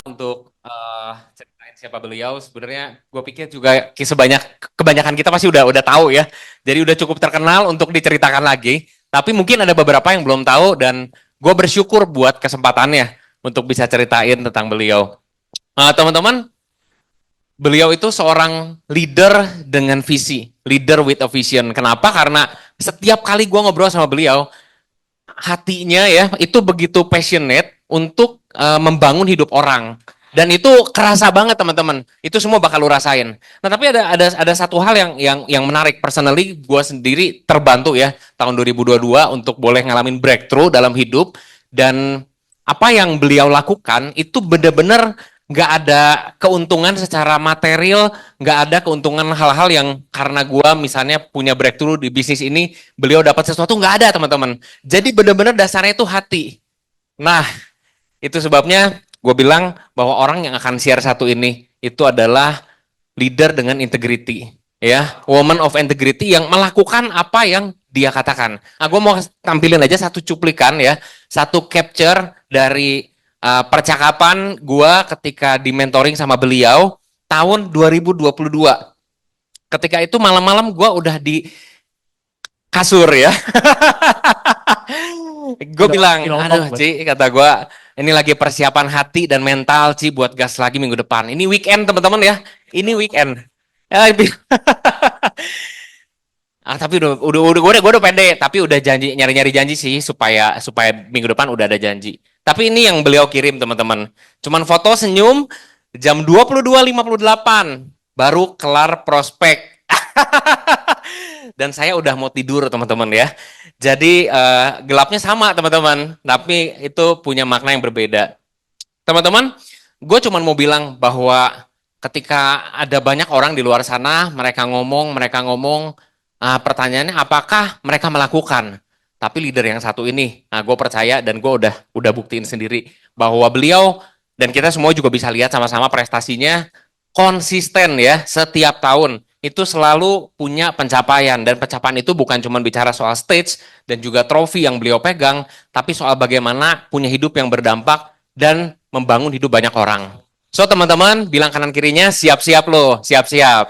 Untuk ceritain siapa beliau, sebenarnya gue pikir juga kebanyakan kita pasti udah tahu ya. Jadi udah cukup terkenal untuk diceritakan lagi. Tapi mungkin ada beberapa yang belum tahu dan gue bersyukur buat kesempatannya untuk bisa ceritain tentang beliau. Teman-teman, beliau itu seorang leader dengan visi, leader with a vision. Kenapa? Karena setiap kali gue ngobrol sama beliau, hatinya ya itu begitu passionate untuk membangun hidup orang. Dan itu kerasa banget teman-teman. Itu semua bakal lu rasain. Nah, tapi ada satu hal yang menarik. Personally gue sendiri terbantu ya tahun 2022 untuk boleh ngalamin breakthrough dalam hidup, dan apa yang beliau lakukan itu benar-benar nggak ada keuntungan secara material, nggak ada keuntungan hal-hal yang karena gue misalnya punya breakthrough di bisnis ini, beliau dapat sesuatu, nggak ada teman-teman. Jadi benar-benar dasarnya itu hati. Nah, itu sebabnya gue bilang bahwa orang yang akan share satu ini itu adalah leader dengan integrity, ya, woman of integrity yang melakukan apa yang dia katakan. Nah, gue mau tampilin aja satu cuplikan ya, satu capture dari percakapan gue ketika di mentoring sama beliau tahun 2022. Ketika itu malam-malam gue udah di kasur ya. Gue bilang, aduh Ci, kata gue, ini lagi persiapan hati dan mental Ci buat gas lagi minggu depan. Ini weekend teman-teman ya, ini weekend. Tapi gue udah pede, tapi udah janji nyari-nyari janji sih supaya minggu depan udah ada janji. Tapi ini yang beliau kirim teman-teman. Cuman foto senyum jam 22.58 baru kelar prospek. Dan saya udah mau tidur teman-teman ya. Jadi gelapnya sama teman-teman, tapi itu punya makna yang berbeda. Teman-teman, gue cuman mau bilang bahwa ketika ada banyak orang di luar sana, mereka ngomong, pertanyaannya apakah mereka melakukan? Tapi leader yang satu ini, nah gue percaya dan gue udah buktiin sendiri bahwa beliau dan kita semua juga bisa lihat sama-sama prestasinya konsisten ya, setiap tahun itu selalu punya pencapaian, dan pencapaian itu bukan cuma bicara soal stage dan juga trofi yang beliau pegang, tapi soal bagaimana punya hidup yang berdampak dan membangun hidup banyak orang. So teman-teman, bilang kanan kirinya siap-siap loh, siap-siap.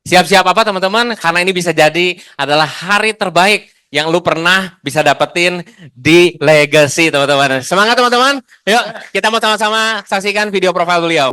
Siap-siap apa teman-teman? Karena ini bisa jadi adalah hari terbaik yang lu pernah bisa dapetin di Legacy teman-teman. Semangat teman-teman. Yuk kita mau sama-sama saksikan video profil beliau.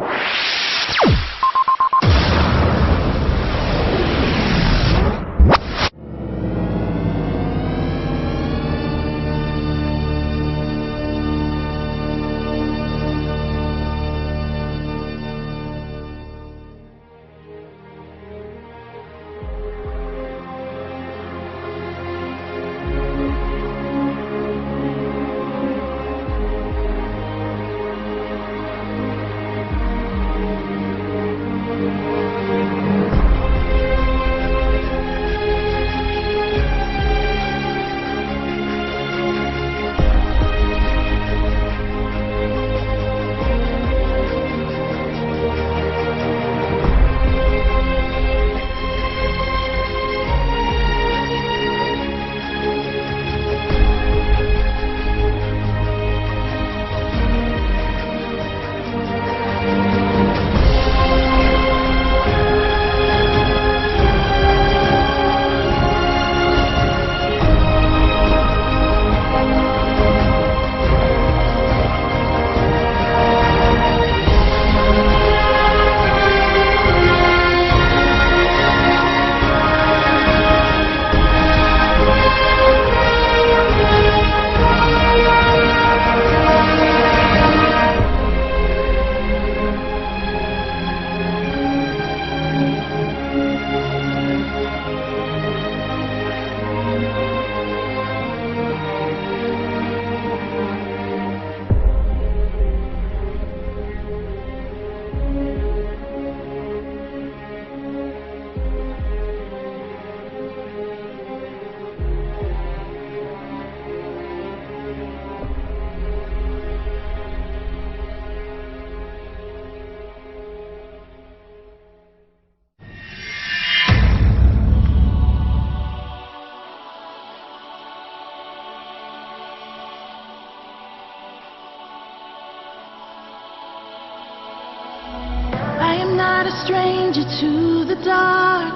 not a stranger to the dark.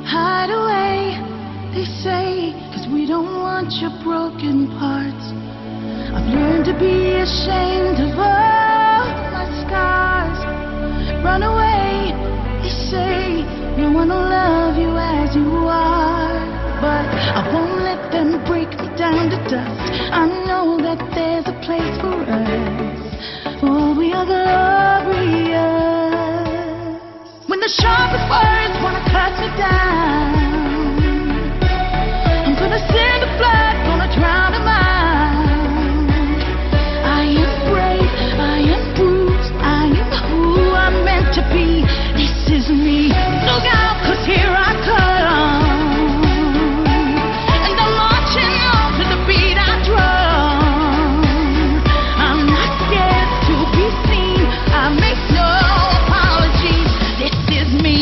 Hide away, they say, 'cause we don't want your broken parts. I've learned to be ashamed of all my scars. Run away, they say, no one will love you as you are. But I won't let them break me down to dust. I know that there's a place for us. Oh, we are glorious. When the sharpest words wanna cut me down, I'm gonna send the blood, gonna drown them out. I am brave, I am bruised, I am who I'm meant to be. This is me. Look out, 'cause here I come. And I'm marching on to the beat I drum. I'm not scared to be seen. I make no apologies. This is me.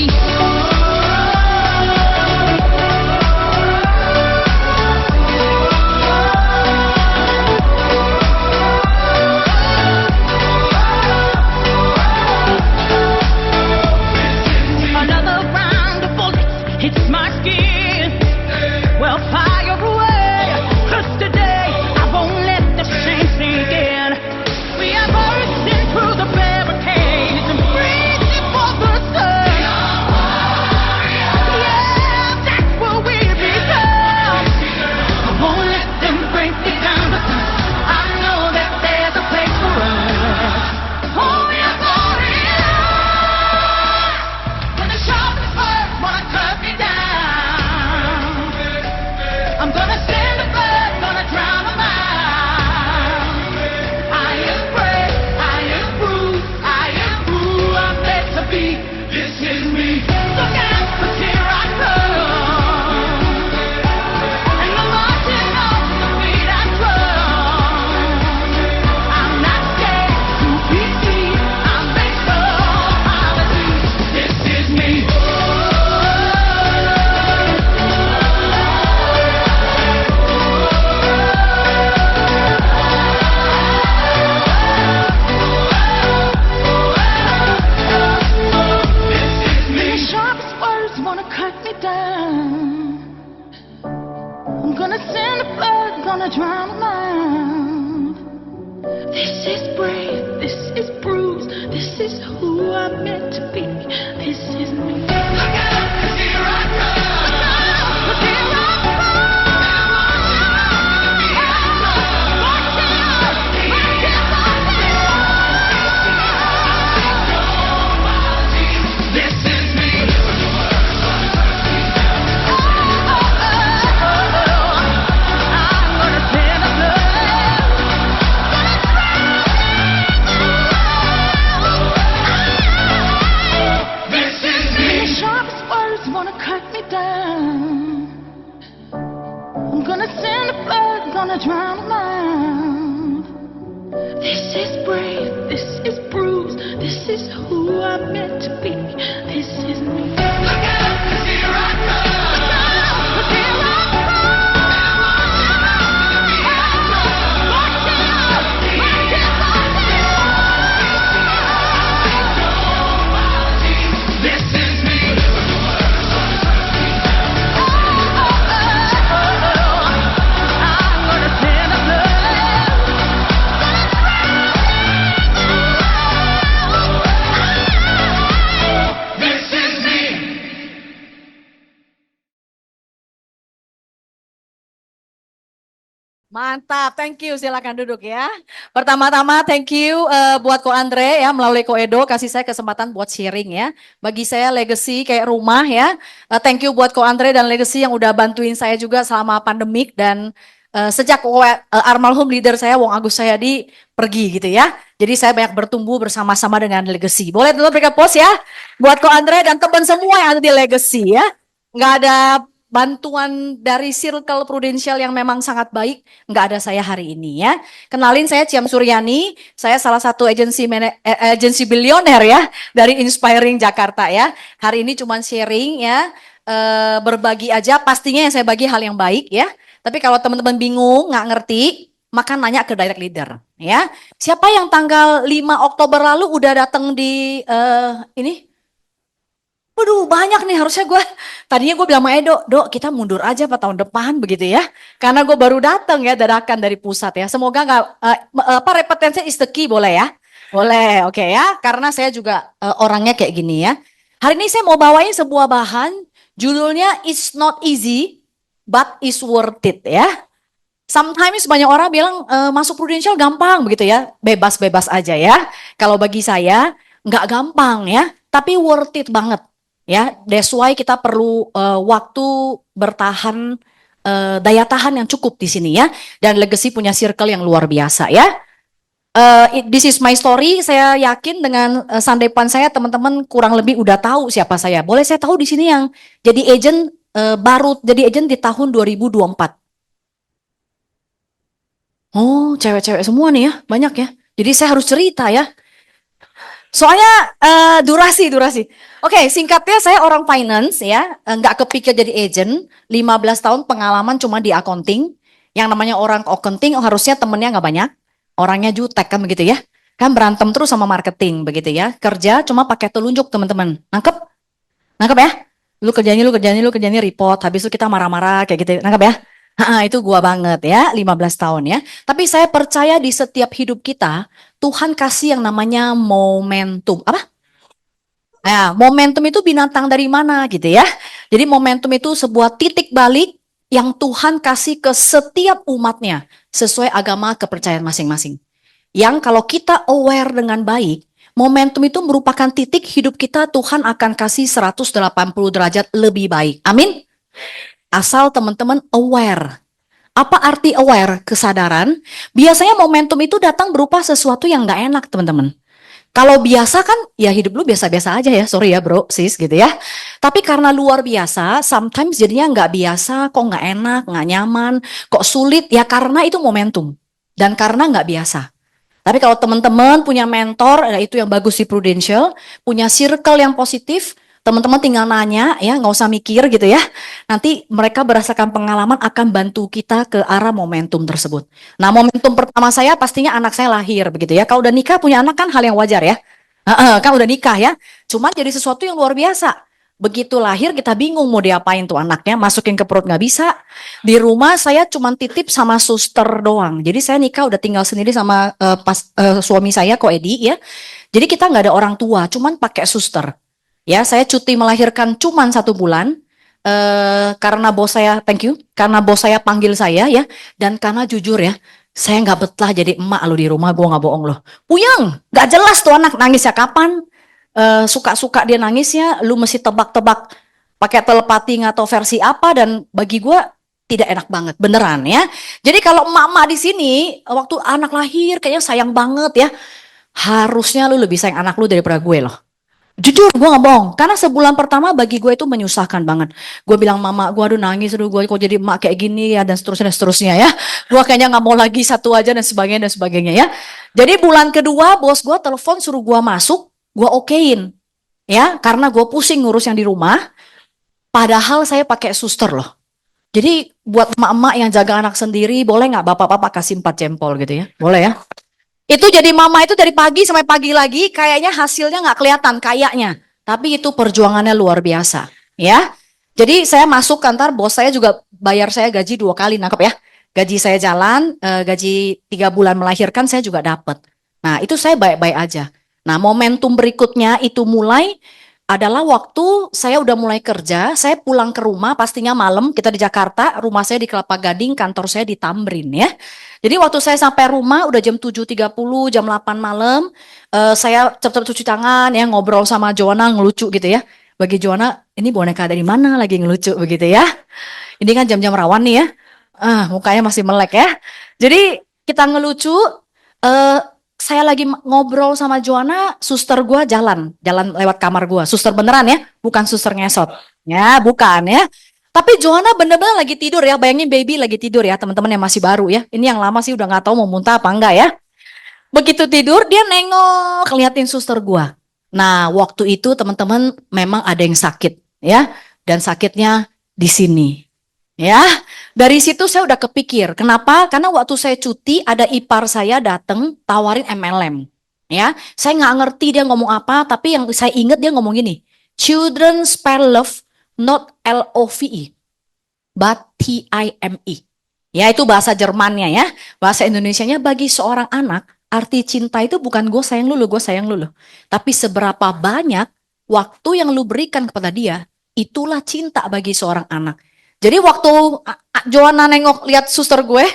Another round of bullets hits my skin. Well, fire away, 'cause today I won't let the shame sink in. We are bursting through the barricades and reaching for the sun. Yeah, that's what we become. I won't let them break me down, because I know that there's a place for us. Oh, we are glorious. When the sharpest words wanna cut me down, I'm gonna send the blood, gonna drown them out. I am brave, I am bruised, I am who I'm meant to be. This is me. Look out, 'cause here I come. And I'm marching on the beat I drum. I'm not scared to be seen. I make no apologies. This is me. When the sharpest words wanna cut me down, I'm gonna send the blood, gonna drown them out. This is brave, this is bruised, this is who I'm meant to be. This is me. Look out, 'cause here I come. Look out, 'cause here I come. Marching on, marching on. This is me. I'm gonna send the blood. This is me. The sharpest words wanna cut me down. I'm gonna send the blood, gonna drown them out. This is brave, this is bruised, this is who I'm meant to be. This is me. Look out, 'cause here I come. Look out, 'cause here I come. Marching on, marching on. This is me. I'm gonna send the blood. This is me. Mantap, thank you. Silakan duduk ya. Pertama-tama thank you buat Ko Andre ya, melalui Ko Edo kasih saya kesempatan buat sharing ya. Bagi saya legacy kayak rumah ya. Thank you buat Ko Andre dan legacy yang udah bantuin saya juga selama pandemik dan sejak almarhum leader saya Wong Agus Sayadi pergi gitu ya. Jadi saya banyak bertumbuh bersama-sama dengan legacy. Boleh dulu berikan pos ya buat Ko Andre dan teman semua yang ada di legacy ya. Nggak ada bantuan dari circle prudensial yang memang sangat baik, nggak ada saya hari ini ya. Kenalin saya Ciam Suryani, saya salah satu agensi bilioner ya dari Inspiring Jakarta ya. Hari ini cuma sharing ya, berbagi aja, pastinya yang saya bagi hal yang baik ya. Tapi kalau teman-teman bingung, nggak ngerti, maka nanya ke direct leader ya. Siapa yang tanggal 5 Oktober lalu udah datang di ini? Waduh banyak nih harusnya tadinya gue bilang sama Edo, Dok kita mundur aja Pak tahun depan begitu ya. Karena gue baru datang ya dadakan dari pusat ya. Semoga nggak, repetisi is the key boleh ya? Boleh, oke ya. Karena saya juga orangnya kayak gini ya. Hari ini saya mau bawain sebuah bahan, judulnya It's Not Easy, but It's Worth It ya. Sometimes banyak orang bilang masuk Prudential gampang begitu ya, bebas-bebas aja ya. Kalau bagi saya nggak gampang ya, tapi worth it banget ya. That's why kita perlu waktu bertahan, daya tahan yang cukup di sini ya. Dan Legacy punya circle yang luar biasa ya. This is my story. Saya yakin dengan Sunday Fun saya teman-teman kurang lebih udah tahu siapa saya. Boleh saya tahu di sini yang jadi agent baru jadi agent di tahun 2024. Oh, cewek-cewek semua nih ya, banyak ya. Jadi saya harus cerita ya. Soalnya durasi. Oke, singkatnya saya orang finance ya, nggak kepikir jadi agent. 15 tahun pengalaman cuma di accounting. Yang namanya orang accounting harusnya temennya nggak banyak. Orangnya jutek kan begitu ya. Kan berantem terus sama marketing begitu ya. Kerja cuma pakai telunjuk teman-teman. Nangkep? Nangkep ya? Lu kerjanya report. Habis itu kita marah-marah kayak gitu. Nangkep ya? Itu gua banget ya, 15 tahun ya. Tapi saya percaya di setiap hidup kita, Tuhan kasih yang namanya momentum. Apa? Nah, momentum itu binatang dari mana gitu ya. Jadi momentum itu sebuah titik balik yang Tuhan kasih ke setiap umatnya sesuai agama kepercayaan masing-masing. Yang kalau kita aware dengan baik, momentum itu merupakan titik hidup kita Tuhan akan kasih 180 derajat lebih baik. Amin. Asal teman-teman aware. Apa arti aware? Kesadaran. Biasanya momentum itu datang berupa sesuatu yang nggak enak, teman-teman. Kalau biasa kan, ya hidup lu biasa-biasa aja ya. Sorry ya bro, sis gitu ya. Tapi karena luar biasa, sometimes jadinya nggak biasa, kok nggak enak, nggak nyaman, kok sulit. Ya karena itu momentum. Dan karena nggak biasa. Tapi kalau teman-teman punya mentor, itu yang bagus di Prudential, punya circle yang positif, teman-teman tinggal nanya ya, nggak usah mikir gitu ya. Nanti mereka berdasarkan pengalaman akan bantu kita ke arah momentum tersebut. Nah, momentum pertama saya pastinya anak saya lahir begitu ya. Kalau udah nikah punya anak kan hal yang wajar ya. Kan udah nikah ya. Cuman jadi sesuatu yang luar biasa. Begitu lahir kita bingung mau diapain tuh anaknya, masukin ke perut nggak bisa. Di rumah saya cuma titip sama suster doang. Jadi saya nikah udah tinggal sendiri sama suami saya, Ko Edi ya. Jadi kita nggak ada orang tua, cuman pakai suster. Ya, saya cuti melahirkan cuman 1 bulan. Karena bos saya, thank you, karena bos saya panggil saya ya, dan karena jujur ya, saya nggak betah jadi emak lo di rumah, gue nggak bohong loh. Puyeng, nggak jelas tuh anak nangisnya kapan, suka-suka dia nangisnya, lu mesti tebak-tebak pakai telepati atau versi apa, dan bagi gue tidak enak banget, beneran ya. Jadi kalau emak-emak di sini, waktu anak lahir kayaknya sayang banget ya, harusnya lu lebih sayang anak lu daripada gue loh. Jujur, gue nggak bohong. Karena sebulan pertama bagi gue itu menyusahkan banget. Gue bilang, mama, gue aduh nangis, aduh gue kok jadi emak kayak gini ya, dan seterusnya ya. Gue kayaknya nggak mau lagi satu aja dan sebagainya ya. Jadi bulan kedua bos gue telepon suruh gue masuk, gue okein. Ya, karena gue pusing ngurus yang di rumah. Padahal saya pakai suster loh. Jadi buat emak-emak yang jaga anak sendiri, boleh nggak bapak-bapak kasih 4 jempol gitu ya? Boleh ya? Itu jadi mama itu dari pagi sampai pagi lagi, kayaknya hasilnya nggak kelihatan kayaknya. Tapi itu perjuangannya luar biasa, ya. Jadi saya masuk kantor, bos saya juga bayar saya gaji 2 kali, nangkep ya. Gaji saya jalan, gaji 3 bulan melahirkan saya juga dapat. Nah itu saya baik-baik aja. Nah momentum berikutnya itu mulai adalah waktu saya udah mulai kerja, saya pulang ke rumah, pastinya malam, kita di Jakarta, rumah saya di Kelapa Gading, kantor saya di Tamrin ya. Jadi waktu saya sampai rumah udah jam 7.30, jam 8 malam, saya cepet-cepet cuci tangan ya, ngobrol sama Joanna ngelucu gitu ya. Bagi Joanna, ini boneka dari mana lagi ngelucu begitu ya. Ini kan jam-jam rawan nih ya, mukanya masih melek ya. Jadi kita ngelucu, saya lagi ngobrol sama Joanna, suster gua jalan lewat kamar gua. Suster beneran ya, bukan suster ngesot. Ya, bukan ya. Tapi Joanna bener-bener lagi tidur ya. Bayangin baby lagi tidur ya, teman-teman yang masih baru ya. Ini yang lama sih udah nggak tahu mau muntah apa enggak ya. Begitu tidur dia nengok, liatin suster gua. Nah, waktu itu teman-teman memang ada yang sakit ya, dan sakitnya di sini. Ya, dari situ saya udah kepikir. Kenapa? Karena waktu saya cuti ada ipar saya datang tawarin MLM. Ya, saya nggak ngerti dia ngomong apa, tapi yang saya ingat dia ngomong gini, Children spell love not LOVE, but TIME. Ya, itu bahasa Jermannya ya. Bahasa Indonesianya bagi seorang anak, arti cinta itu bukan gue sayang lu, gue sayang lu. Tapi seberapa banyak waktu yang lu berikan kepada dia, itulah cinta bagi seorang anak. Jadi waktu Joanna nengok lihat suster gue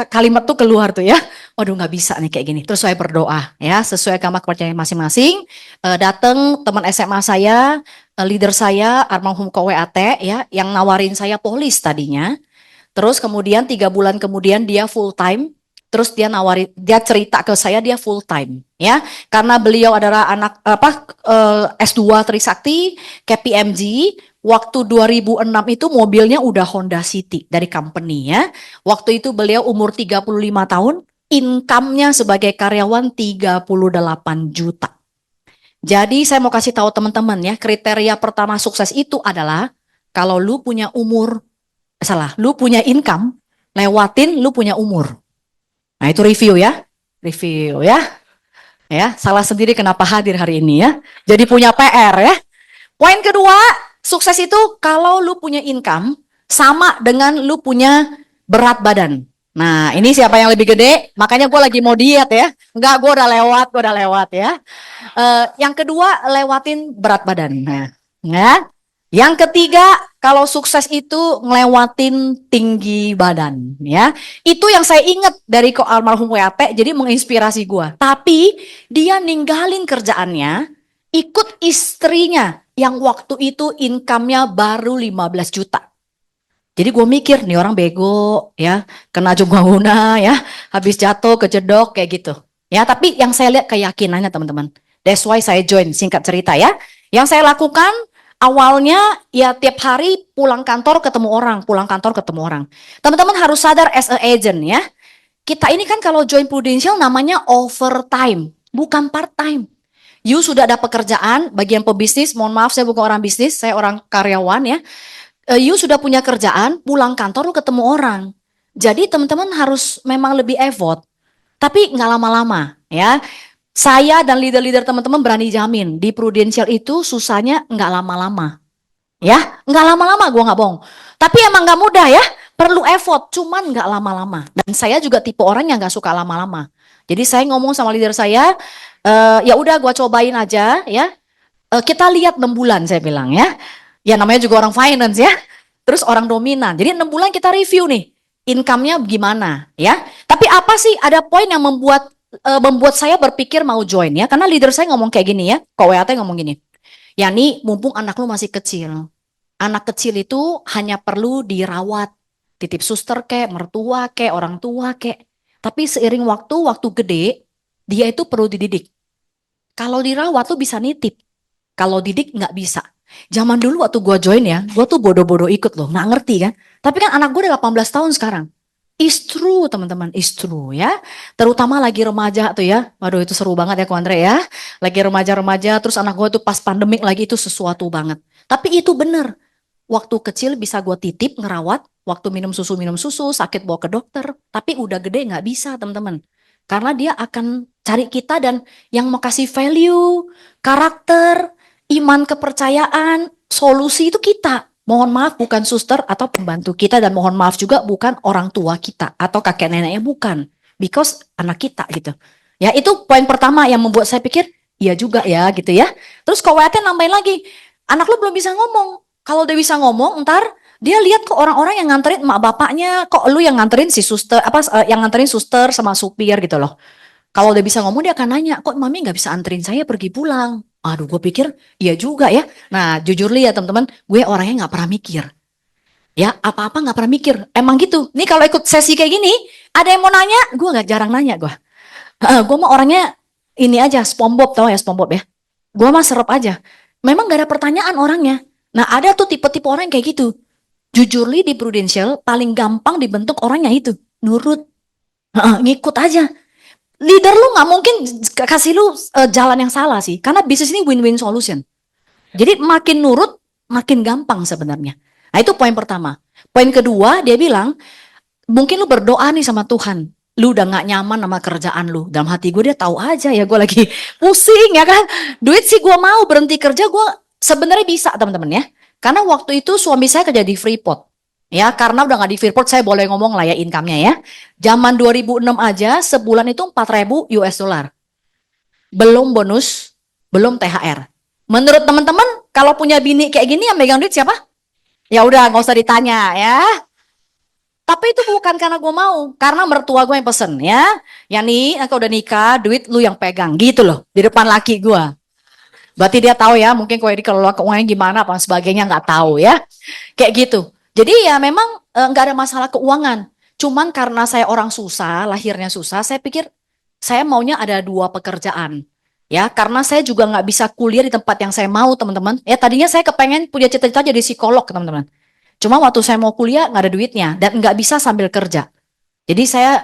kalimat tuh keluar tuh ya. Waduh nggak bisa nih kayak gini. Terus saya berdoa ya sesuai kamar kepercayaan masing-masing. Datang teman SMA saya, leader saya almarhum Kowe Ate ya, yang nawarin saya polis tadinya. Terus kemudian 3 bulan kemudian dia full time. Terus dia cerita ke saya dia full time ya. Karena beliau adalah anak S2 Trisakti, KPMG. Waktu 2006 itu mobilnya udah Honda City dari company ya. Waktu itu beliau umur 35 tahun, income-nya sebagai karyawan 38 juta. Jadi saya mau kasih tahu teman-teman ya, kriteria pertama sukses itu adalah kalau lu punya lu punya income, lewatin lu punya umur. Nah itu review ya. Ya, salah sendiri kenapa hadir hari ini ya. Jadi punya PR ya. Poin kedua, sukses itu kalau lu punya income sama dengan lu punya berat badan. Nah, ini siapa yang lebih gede? Makanya gue lagi mau diet ya. Enggak, gue udah lewat ya. Yang kedua, lewatin berat badan. Nah, ya. Yang ketiga, kalau sukses itu ngelewatin tinggi badan, ya. Itu yang saya ingat dari ko almarhum WAT, jadi menginspirasi gue. Tapi dia ninggalin kerjaannya, ikut istrinya yang waktu itu income-nya baru 15 juta. Jadi gue mikir, nih orang bego, ya, kena guna ya, habis jatuh, kejedok, kayak gitu. Ya, tapi yang saya lihat keyakinannya teman-teman. That's why saya join, singkat cerita ya. Yang saya lakukan, awalnya ya tiap hari pulang kantor ketemu orang, pulang kantor ketemu orang. Teman-teman harus sadar as a agent ya. Kita ini kan kalau join Prudential namanya overtime, bukan part time. You sudah ada pekerjaan, bagian pebisnis, mohon maaf saya bukan orang bisnis, saya orang karyawan ya. You sudah punya kerjaan, pulang kantor lu ketemu orang. Jadi teman-teman harus memang lebih effort, tapi nggak lama-lama ya. Saya dan leader-leader teman-teman berani jamin di Prudential itu susahnya nggak lama-lama. Ya, nggak lama-lama gue nggak bohong. Tapi emang nggak mudah ya, perlu effort, cuman nggak lama-lama. Dan saya juga tipe orang yang nggak suka lama-lama. Jadi saya ngomong sama leader saya, ya udah gue cobain aja ya. Kita lihat 6 bulan saya bilang ya. Ya namanya juga orang finance ya. Terus orang dominan. Jadi 6 bulan kita review nih. Income-nya gimana ya. Tapi apa sih ada poin yang membuat saya berpikir mau join ya. Karena leader saya ngomong kayak gini ya. Kok WAT ngomong gini. Yani mumpung anak lu masih kecil. Anak kecil itu hanya perlu dirawat. Titip suster kek, mertua kek, orang tua kek. Tapi seiring waktu gede, dia itu perlu dididik. Kalau dirawat tuh bisa nitip. Kalau didik nggak bisa. Zaman dulu waktu gue join ya, gue tuh bodoh-bodoh ikut loh, nggak ngerti kan. Tapi kan anak gue udah 18 tahun sekarang. Is true teman-teman, is true ya. Terutama lagi remaja tuh ya. Waduh itu seru banget ya Ko Andre ya. Lagi remaja-remaja, terus anak gue tuh pas pandemik lagi itu sesuatu banget. Tapi itu bener. Waktu kecil bisa gue titip, ngerawat. Waktu minum susu, sakit bawa ke dokter. Tapi udah gede nggak bisa teman-teman. Karena dia akan cari kita dan yang mau kasih value, karakter, iman kepercayaan, solusi itu kita. Mohon maaf bukan suster atau pembantu kita dan mohon maaf juga bukan orang tua kita atau kakek neneknya bukan. Because anak kita gitu. Ya itu poin pertama yang membuat saya pikir, iya juga ya gitu ya. Terus kok WT nambahin lagi, anak lu belum bisa ngomong. Kalau dia bisa ngomong ntar dia lihat ke orang-orang yang nganterin emak bapaknya, kok lu yang nganterin si suster, yang nganterin suster sama supir gitu loh. Kalau dia bisa ngomong dia akan nanya, kok mami nggak bisa anterin saya pergi pulang? Aduh, gue pikir iya juga ya. Nah, jujur lihat teman-teman, gue orangnya nggak pernah mikir. Ya, apa-apa nggak pernah mikir. Emang gitu. Nih kalau ikut sesi kayak gini, ada yang mau nanya, gue nggak jarang nanya gue. Gue mah orangnya ini aja, SpongeBob tau ya SpongeBob ya. Gue mah serap aja. Memang nggak ada pertanyaan orangnya. Nah, ada tuh tipe-tipe orang yang kayak gitu. Jujur li di Prudential paling gampang dibentuk orangnya itu, nurut, ngikut aja. Leader lu nggak mungkin kasih lu jalan yang salah sih, karena bisnis ini win-win solution. Jadi makin nurut, makin gampang sebenarnya. Nah itu poin pertama. Poin kedua dia bilang, mungkin lu berdoa nih sama Tuhan. Lu udah gak nyaman sama kerjaan lu. Dalam hati gue dia tahu aja ya gue lagi pusing ya kan. Duit sih gue mau berhenti kerja gue sebenarnya bisa teman-teman ya. Karena waktu itu suami saya kerja di Freeport. Ya karena udah gak di Freeport saya boleh ngomong lah ya income-nya ya. Zaman 2006 aja sebulan itu 4.000 US dollar. Belum bonus, belum THR. Menurut teman-teman kalau punya bini kayak gini yang megang duit siapa? Ya udah nggak usah ditanya ya. Tapi itu bukan karena gue mau, karena mertua gue yang pesen ya. Ya nih, aku udah nikah, duit lu yang pegang gitu loh di depan laki gue. Berarti dia tahu ya, mungkin kalau dikelola keuangan gimana apa sebagainya nggak tahu ya. Kayak gitu. Jadi ya memang nggak ada masalah keuangan. Cuman karena saya orang susah, lahirnya susah, saya pikir saya maunya ada dua pekerjaan. Ya, karena saya juga nggak bisa kuliah di tempat yang saya mau, teman-teman. Ya, tadinya saya kepengen punya cita-cita jadi psikolog, teman-teman. Cuma waktu saya mau kuliah nggak ada duitnya dan nggak bisa sambil kerja. Jadi saya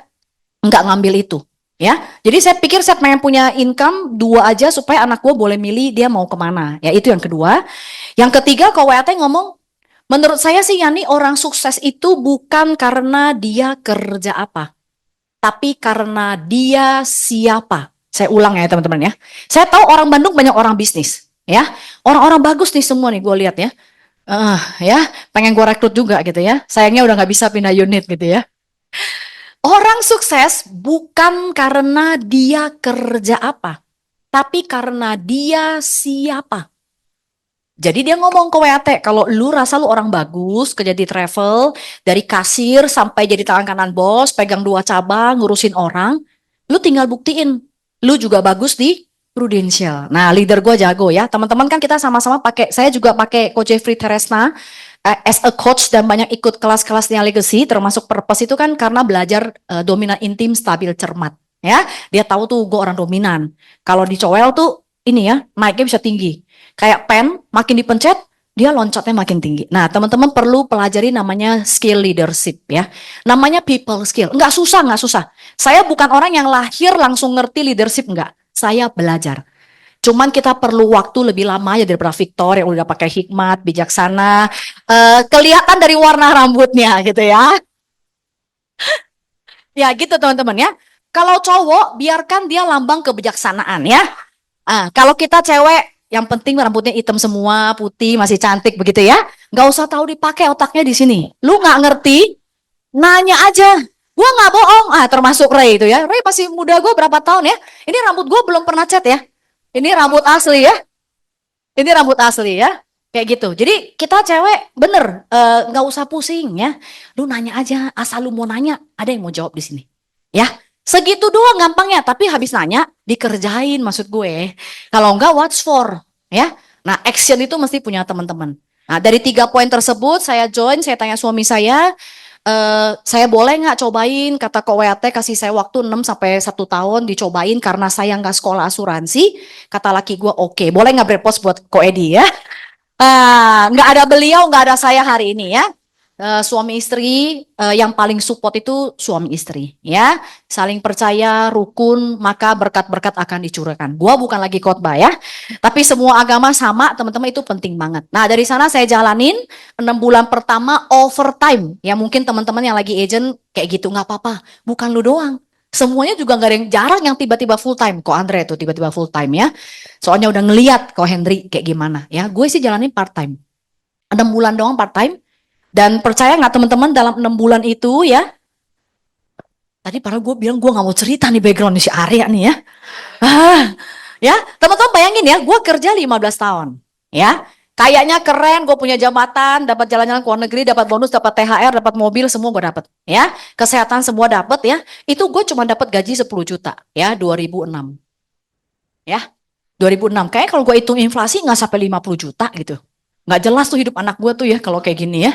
nggak ngambil itu. Ya, jadi saya pikir saya pengen punya income dua aja supaya anak gue boleh milih dia mau kemana. Ya itu yang kedua. Yang ketiga, kalau WAT ngomong, menurut saya sih Yani orang sukses itu bukan karena dia kerja apa, tapi karena dia siapa. Saya ulang ya teman-teman ya. Saya tahu orang Bandung banyak orang bisnis. Ya, orang-orang bagus nih semua nih gue lihat ya. Ya, pengen gue rekrut juga gitu ya. Sayangnya udah nggak bisa pindah unit gitu ya. Orang sukses bukan karena dia kerja apa, tapi karena dia siapa. Jadi dia ngomong ke WAT, kalau lu rasa lu orang bagus, kerja di travel, dari kasir sampai jadi tangan kanan bos, pegang 2 cabang, ngurusin orang, lu tinggal buktiin, lu juga bagus di Prudential. Nah, leader gue jago ya. Teman-teman kan kita sama-sama pakai, saya juga pakai Coach Jeffrey Teresna as a coach dan banyak ikut kelas-kelasnya Legacy, termasuk purpose itu kan karena belajar dominan intim, stabil, cermat. Ya, dia tahu tuh gue orang dominan. Kalau di Cowel tuh ini ya, naiknya bisa tinggi. Kayak pen, makin dipencet, dia loncatnya makin tinggi. Nah, teman-teman perlu pelajari namanya skill leadership ya. Namanya people skill. Nggak susah, nggak susah. Saya bukan orang yang lahir langsung ngerti leadership, nggak. Saya belajar. Cuman kita perlu waktu lebih lama ya daripada Victor yang udah pakai hikmat, bijaksana. Kelihatan dari warna rambutnya gitu ya. Ya gitu teman-teman ya. Kalau cowok, biarkan dia lambang kebijaksanaan ya. Kalau kita cewek, yang penting rambutnya hitam semua, putih, masih cantik begitu ya. Nggak usah tahu dipakai otaknya di sini. Lu nggak ngerti, nanya aja. Gua nggak bohong. Termasuk Ray itu ya. Ray masih muda gue berapa tahun ya. Ini rambut gue belum pernah cat ya. Ini rambut asli ya. Ini rambut asli ya. Kayak gitu. Jadi kita cewek bener nggak usah pusing ya. Lu nanya aja. Asal lu mau nanya, ada yang mau jawab di sini. Ya. Segitu doang gampangnya, tapi habis nanya dikerjain maksud gue. Kalau enggak what's for, ya. Nah, action itu mesti punya teman-teman. Nah, dari 3 poin tersebut saya join, saya tanya suami saya boleh nggak cobain, kata Ko WAT kasih saya waktu 6 sampai 1 tahun dicobain karena saya nggak sekolah asuransi. Kata laki gue oke, boleh nggak berpos buat Ko Edi ya. Nggak ada beliau, nggak ada saya hari ini ya. Suami istri yang paling support itu suami istri ya, saling percaya, rukun, maka berkat-berkat akan dicurahkan. Gua bukan lagi khotbah ya, tapi semua agama sama teman-teman, itu penting banget. Nah dari sana saya jalanin 6 bulan pertama overtime ya. Mungkin teman-teman yang lagi agent kayak gitu nggak apa-apa, bukan lu doang, semuanya juga nggak ada yang, jarang yang tiba-tiba full time. Kok Andre tuh tiba-tiba full time ya, soalnya udah ngeliat kok Henry kayak gimana ya. Gue sih jalanin part time 6 bulan doang part time. Dan percaya nggak teman-teman, dalam 6 bulan itu ya, tadi padahal gue bilang gue nggak mau cerita nih background si Arya nih ya. Ya, teman-teman bayangin ya, gue kerja 15 tahun. Ya, kayaknya keren, gue punya jabatan, dapat jalan-jalan ke luar negeri, dapat bonus, dapat THR, dapat mobil, semua gue dapat. Ya, kesehatan semua dapat ya. Itu gue cuma dapat gaji 10 juta ya, 2006. Ya, 2006. Kayak kalau gue hitung inflasi nggak sampai 50 juta gitu. Nggak jelas tuh hidup anak gue tuh ya kalau kayak gini ya.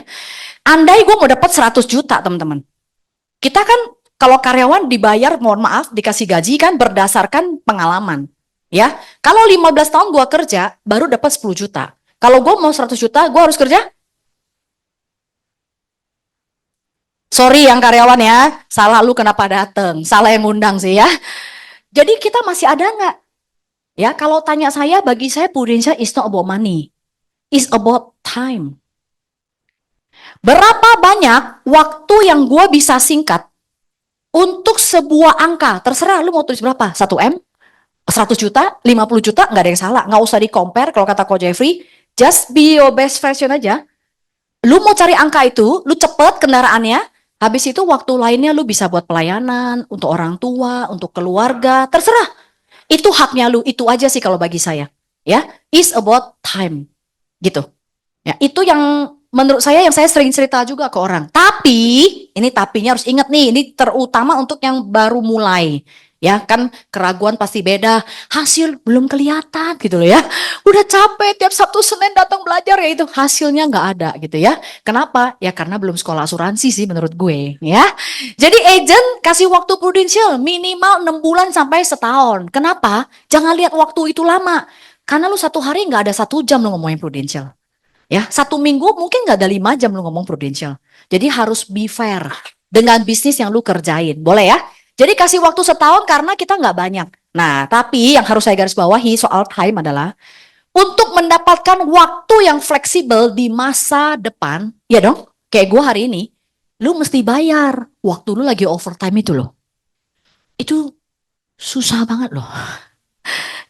Andai gue mau dapat 100 juta teman-teman. Kita kan kalau karyawan dibayar, mohon maaf, dikasih gaji kan berdasarkan pengalaman. Ya, kalau 15 tahun gue kerja baru dapat 10 juta. Kalau gue mau 100 juta, gue harus kerja. Sorry yang karyawan ya, salah lu kenapa dateng, salah yang ngundang sih ya. Jadi kita masih ada nggak? Ya, kalau tanya saya, bagi saya Prudential is not about money, it's about time. Berapa banyak waktu yang gue bisa singkat untuk sebuah angka? Terserah lu mau tulis berapa, 1 M, 100 juta, 50 juta, nggak ada yang salah. Nggak usah di-compare kalau kata Coach Jeffrey. Just be your best version aja. Lu mau cari angka itu, lu cepet kendaraannya, habis itu waktu lainnya lu bisa buat pelayanan, untuk orang tua, untuk keluarga, terserah. Itu haknya lu, itu aja sih kalau bagi saya. Ya, is about time, gitu. Ya, itu yang menurut saya yang saya sering cerita juga ke orang. Tapi, ini tapinya harus ingat nih, ini terutama untuk yang baru mulai. Ya kan keraguan pasti beda, hasil belum kelihatan gitu loh ya. Udah capek tiap Sabtu Senin datang belajar ya itu hasilnya nggak ada gitu ya. Kenapa? Ya karena belum sekolah asuransi sih menurut gue ya. Jadi agent kasih waktu prudensial minimal 6 bulan sampai setahun. Kenapa? Jangan lihat waktu itu lama. Karena lu 1 hari nggak ada 1 jam lu ngomongin prudensial. Ya, 1 minggu mungkin nggak ada 5 jam lu ngomong prudensial. Jadi harus be fair dengan bisnis yang lu kerjain. Boleh ya? Jadi kasih waktu setahun karena kita nggak banyak. Nah, tapi yang harus saya garis bawahi soal time adalah untuk mendapatkan waktu yang fleksibel di masa depan, ya dong, kayak gue hari ini, lu mesti bayar waktu lu lagi overtime itu loh. Itu susah banget loh.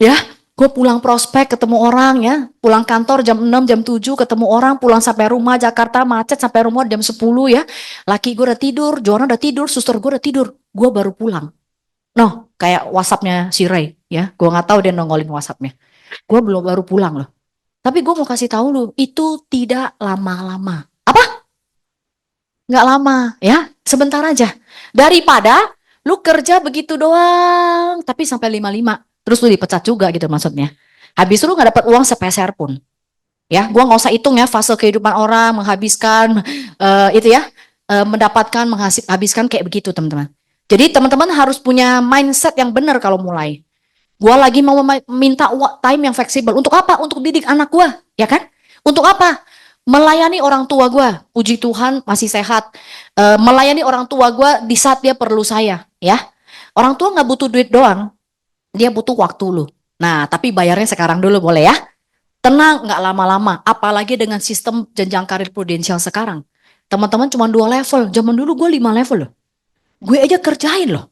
Ya, gue pulang prospek ketemu orang ya, pulang kantor jam 6, jam 7 ketemu orang, pulang sampai rumah Jakarta macet sampai rumah jam 10 ya. Laki gue udah tidur, Joanna udah tidur, suster gue udah tidur, gue baru pulang. No, kayak WhatsApp-nya si Ray ya, gue nggak tahu dia nongolin WhatsApp-nya. Gue belum baru pulang loh. Tapi gue mau kasih tahu lu, itu tidak lama-lama. Apa? Nggak lama ya, sebentar aja. Daripada lu kerja begitu doang, tapi sampai 55, terus lu dipecat juga gitu maksudnya. Habis itu lu nggak dapat uang sepeser pun. Ya, gua nggak usah hitung ya fase kehidupan orang menghabiskan itu ya, mendapatkan menghabiskan kayak begitu teman-teman. Jadi teman-teman harus punya mindset yang benar kalau mulai. Gua lagi mau minta time yang fleksibel. Untuk apa? Untuk didik anak gua, ya kan? Untuk apa? Melayani orang tua gua. Puji Tuhan masih sehat. Melayani orang tua gua di saat dia perlu saya, ya. Orang tua nggak butuh duit doang, dia butuh waktu lu. Nah, tapi bayarnya sekarang dulu boleh ya? Tenang, nggak lama-lama. Apalagi dengan sistem jenjang karir prudensial sekarang. Teman-teman cuma 2 level. Zaman dulu gue 5 level loh. Gue aja kerjain loh.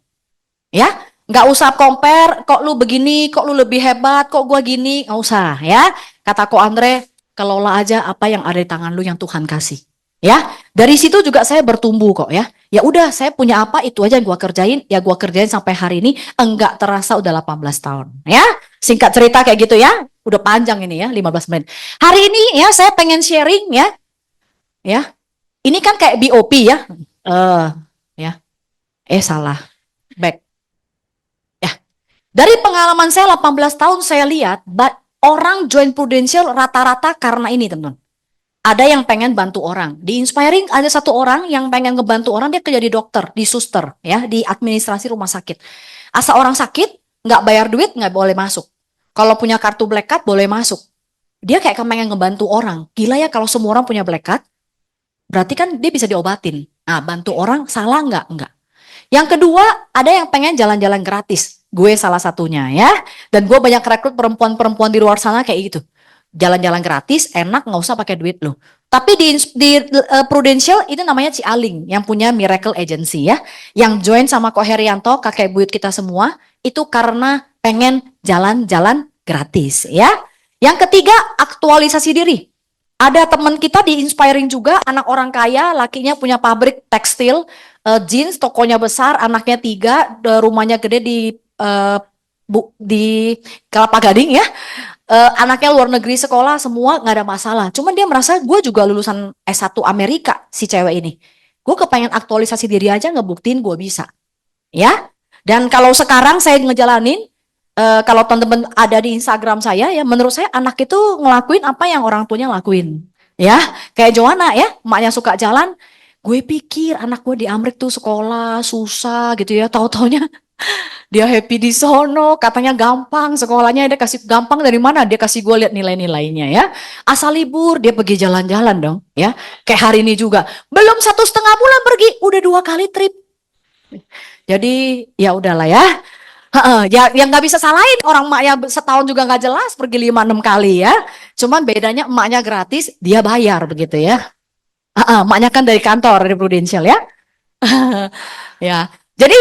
Ya, nggak usah compare. Kok lu begini, kok lu lebih hebat, kok gue gini. Nggak usah ya. Kata Ko Andre, kelola aja apa yang ada di tangan lu yang Tuhan kasih. Ya, dari situ juga saya bertumbuh kok ya. Ya udah, saya punya apa itu aja yang gue kerjain. Ya gue kerjain sampai hari ini. Enggak terasa udah 18 tahun. Ya, singkat cerita kayak gitu ya. Udah panjang ini ya, 15 menit. Hari ini ya saya pengen sharing ya. Ya. Ini kan kayak BOP ya. Ya. Salah. Back. Ya. Dari pengalaman saya 18 tahun saya lihat orang join Prudential rata-rata karena ini, teman-teman. Ada yang pengen bantu orang. Di Inspiring ada satu orang yang pengen ngebantu orang, dia kerja di dokter, di suster, ya, di administrasi rumah sakit. Asal orang sakit, nggak bayar duit, nggak boleh masuk. Kalau punya kartu black card, boleh masuk. Dia kayak pengen ngebantu orang. Gila ya kalau semua orang punya black card, berarti kan dia bisa diobatin. Nah, bantu orang salah nggak? Nggak. Yang kedua, ada yang pengen jalan-jalan gratis. Gue salah satunya ya. Dan gue banyak rekrut perempuan-perempuan di luar sana kayak gitu. Jalan-jalan gratis, enak, nggak usah pakai duit lo. Tapi di Prudential itu namanya Ci Aling yang punya Miracle Agency ya. Yang join sama Ko Herianto, kakek buyut kita semua, itu karena pengen jalan-jalan gratis ya. Yang ketiga, aktualisasi diri. Ada teman kita di Inspiring juga, anak orang kaya, lakinya punya pabrik tekstil, jeans, tokonya besar, anaknya 3, rumahnya gede di Kelapa Gading ya. Anaknya luar negeri sekolah, semua nggak ada masalah. Cuman dia merasa gue juga lulusan S1 Amerika, si cewek ini. Gue kepengen aktualisasi diri aja ngebuktiin gue bisa. Ya. Dan kalau sekarang saya ngejalanin, kalau teman-teman ada di Instagram saya ya, menurut saya anak itu ngelakuin apa yang orang tuanya lakuin. Ya, kayak Joanna ya, emaknya suka jalan. Gue pikir anak gue di Amerika tuh sekolah susah gitu ya, tahu-taunya dia happy di sono, katanya gampang sekolahnya, dia kasih gampang dari mana? Dia kasih gue lihat nilai-nilainya ya. Asal libur dia pergi jalan-jalan dong ya. Kayak hari ini juga, belum 1,5 bulan pergi, udah 2 kali trip. Jadi ya udahlah ya. Ya yang nggak bisa salahin orang emaknya setahun juga nggak jelas pergi 5-6 kali ya. Cuman bedanya emaknya gratis, dia bayar begitu ya. Maknya kan dari kantor, dari Prudential ya. Ya, jadi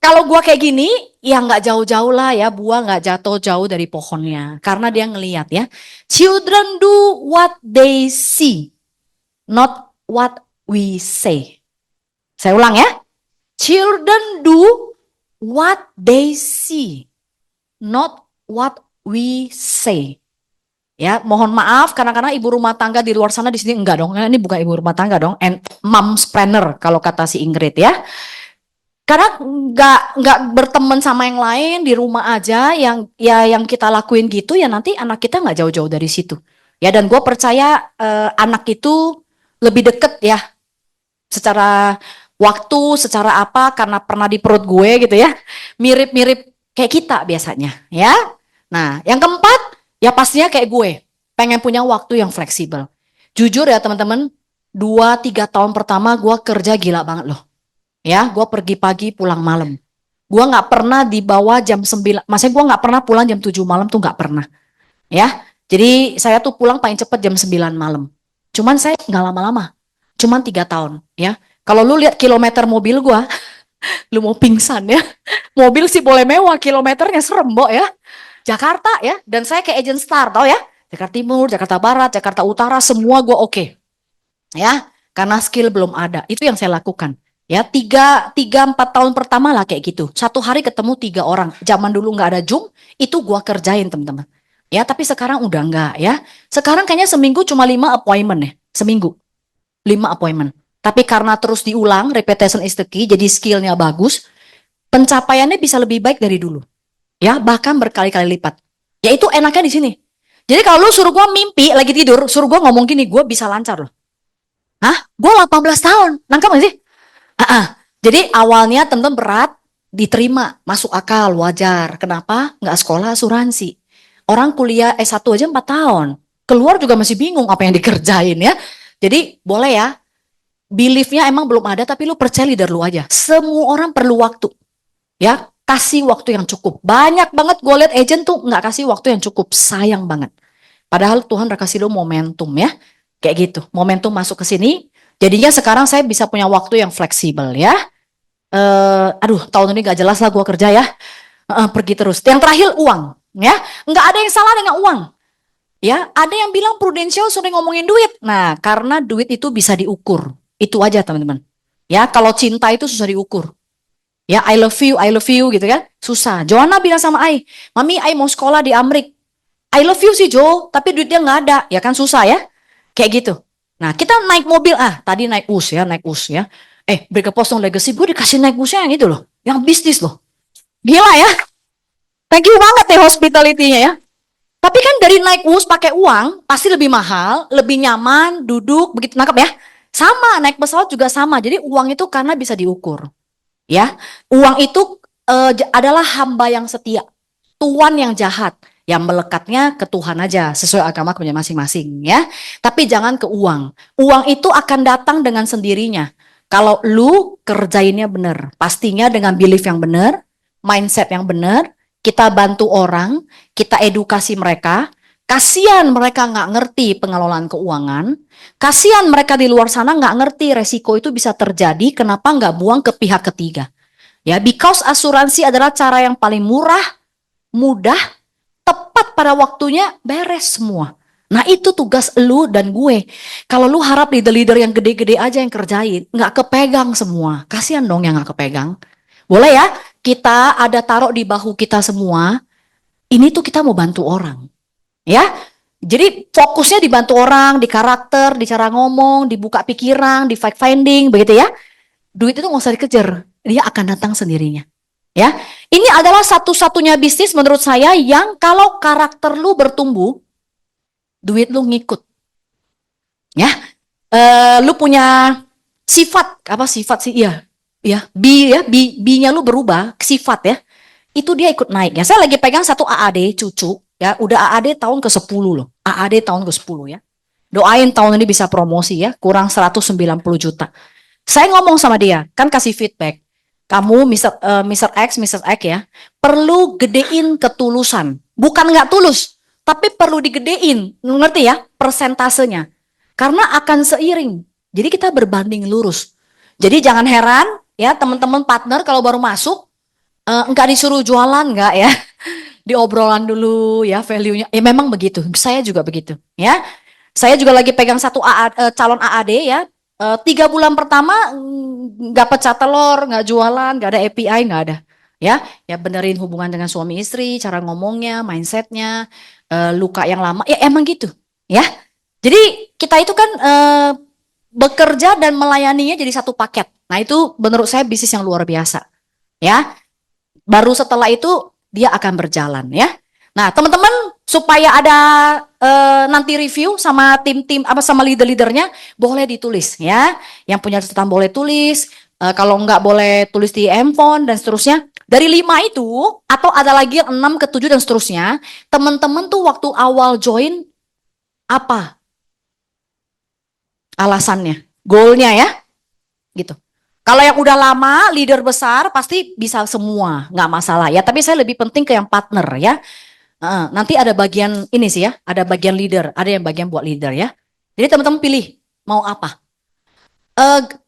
kalau gua kayak gini, ya nggak jauh-jauh lah ya, buah nggak jatuh jauh dari pohonnya. Karena dia ngelihat ya, children do what they see, not what we say. Saya ulang ya, children do what they see, not what we say. Ya, mohon maaf kadang-kadang ibu rumah tangga di luar sana di sini enggak dong. Ini bukan ibu rumah tangga dong, and mom's planner kalau kata si Ingrid ya. Karena nggak berteman sama yang lain di rumah aja yang kita lakuin gitu ya nanti anak kita nggak jauh-jauh dari situ. Ya dan gue percaya anak itu lebih deket ya secara waktu, secara apa karena pernah di perut gue gitu ya. Mirip-mirip kayak kita biasanya ya. Nah, yang keempat ya pastinya kayak gue, pengen punya waktu yang fleksibel. Jujur ya teman-teman, 2-3 tahun pertama gue kerja gila banget loh. Ya, gue pergi pagi pulang malam. Gue nggak pernah di bawah jam 9, maksudnya gue nggak pernah pulang jam 7 malam tuh nggak pernah. Ya, jadi saya tuh pulang paling cepet jam 9 malam. Cuman saya nggak lama-lama, cuman 3 tahun. Ya, kalau lu lihat kilometer mobil gue, lu mau pingsan ya. Mobil sih boleh mewah, kilometernya serem, Mbok ya. Jakarta ya, dan saya kayak agent star, tau ya. Jakarta Timur, Jakarta Barat, Jakarta Utara, semua gue oke. Ya, karena skill belum ada. Itu yang saya lakukan. Ya, 3-4 tahun pertama lah kayak gitu. Satu hari ketemu 3 orang. Zaman dulu nggak ada Zoom, itu gua kerjain teman-teman. Ya, tapi sekarang udah nggak ya. Sekarang kayaknya seminggu cuma 5 appointment ya. Seminggu 5 appointment. Tapi karena terus diulang, repetition is the key, jadi skillnya bagus, pencapaiannya bisa lebih baik dari dulu. Ya, bahkan berkali-kali lipat. Ya itu enaknya di sini. Jadi kalau lu suruh gua mimpi lagi tidur, suruh gua ngomong gini, gua bisa lancar loh. Hah? Gua 18 tahun. Nangkep gak sih? Jadi awalnya teman-teman berat, diterima, masuk akal, wajar. Kenapa? Nggak sekolah asuransi. Orang kuliah S1 aja 4 tahun. Keluar juga masih bingung apa yang dikerjain ya. Jadi boleh ya, beliefnya emang belum ada tapi lu percaya leader lu aja. Semua orang perlu waktu. Ya, kasih waktu yang cukup. Banyak banget gue lihat agent tuh nggak kasih waktu yang cukup. Sayang banget. Padahal Tuhan udah kasih lu momentum ya. Kayak gitu. Momentum masuk ke sini. Jadinya sekarang saya bisa punya waktu yang fleksibel ya. Tahun ini gak jelas lah gue kerja ya. Pergi terus. Yang terakhir uang, ya. Nggak ada yang salah dengan uang. Ya, ada yang bilang Prudential sering ngomongin duit. Nah, karena duit itu bisa diukur. Itu aja teman-teman. Ya, kalau cinta itu susah diukur. Ya, I love you gitu kan. Susah. Joanna bilang sama I, Mami, I mau sekolah di Amrik. I love you sih Jo, tapi duitnya nggak ada. Ya kan susah ya. Kayak gitu. Nah, kita naik mobil, tadi naik US ya. Break Postong Legacy, gue dikasih naik busnya yang itu loh. Yang bisnis loh. Gila ya. Thank you banget ya hospitality-nya ya. Tapi kan dari naik bus pakai uang, pasti lebih mahal, lebih nyaman, duduk, begitu nangkep ya. Sama, naik pesawat juga sama. Jadi uang itu karena bisa diukur. Ya, uang itu adalah hamba yang setia. Tuan yang jahat. Yang melekatnya ke Tuhan aja, sesuai agama punya masing-masing ya. Tapi jangan ke uang. Uang itu akan datang dengan sendirinya. Kalau lu kerjainnya benar, pastinya dengan belief yang benar, mindset yang benar, kita bantu orang, kita edukasi mereka, kasihan mereka nggak ngerti pengelolaan keuangan, kasihan mereka di luar sana nggak ngerti resiko itu bisa terjadi, kenapa nggak buang ke pihak ketiga. Ya, because asuransi adalah cara yang paling murah, mudah, tepat pada waktunya, beres semua. Nah itu tugas lu dan gue. Kalau lu harap leader-leader yang gede-gede aja yang kerjain, nggak kepegang semua. Kasihan dong yang nggak kepegang. Boleh ya, kita ada taruh di bahu kita semua. Ini tuh kita mau bantu orang. Ya, jadi fokusnya dibantu orang, di karakter, di cara ngomong, dibuka pikiran, di fact finding, begitu ya. Duit itu nggak usah dikejar, dia akan datang sendirinya. Ya, ini adalah satu-satunya bisnis menurut saya yang kalau karakter lu bertumbuh, duit lu ngikut. Ya, lu punya sifat apa sifat sih? Iya, ya, B-nya lu berubah sifat ya. Itu dia ikut naik. Ya, saya lagi pegang satu AAD cucu, ya, udah AAD tahun ke-10 loh. AAD tahun ke-10 ya. Doain tahun ini bisa promosi ya, kurang 190 juta. Saya ngomong sama dia, kan kasih feedback. Kamu Mr. X ya, perlu gedein ketulusan. Bukan nggak tulus, tapi perlu digedein. Ngerti ya persentasenya. Karena akan seiring. Jadi kita berbanding lurus. Jadi jangan heran ya teman-teman partner kalau baru masuk enggak disuruh jualan enggak ya. Diobrolan dulu ya value-nya. Ya memang begitu. Saya juga begitu ya. Saya juga lagi pegang satu calon AAD ya. 3 bulan pertama nggak pecah telur, nggak jualan, nggak ada API, nggak ada. Ya benerin hubungan dengan suami istri, cara ngomongnya, mindsetnya, luka yang lama. Ya emang gitu. Ya. Jadi kita itu kan bekerja dan melayaninya jadi satu paket. Nah itu menurut saya bisnis yang luar biasa. Ya. Baru setelah itu dia akan berjalan ya. Nah, teman-teman supaya ada nanti review sama tim-tim apa sama leader-leadernya boleh ditulis ya. Yang punya catatan boleh tulis, kalau enggak boleh tulis di handphone dan seterusnya. Dari 5 itu atau ada lagi yang 6 ke 7 dan seterusnya, teman-teman tuh waktu awal join apa alasannya, goalnya ya, gitu. Kalau yang udah lama, leader besar pasti bisa semua, nggak masalah ya. Tapi saya lebih penting ke yang partner ya. Nanti ada bagian ini sih ya, ada bagian leader, ada yang bagian buat leader ya. Jadi teman-teman pilih mau apa.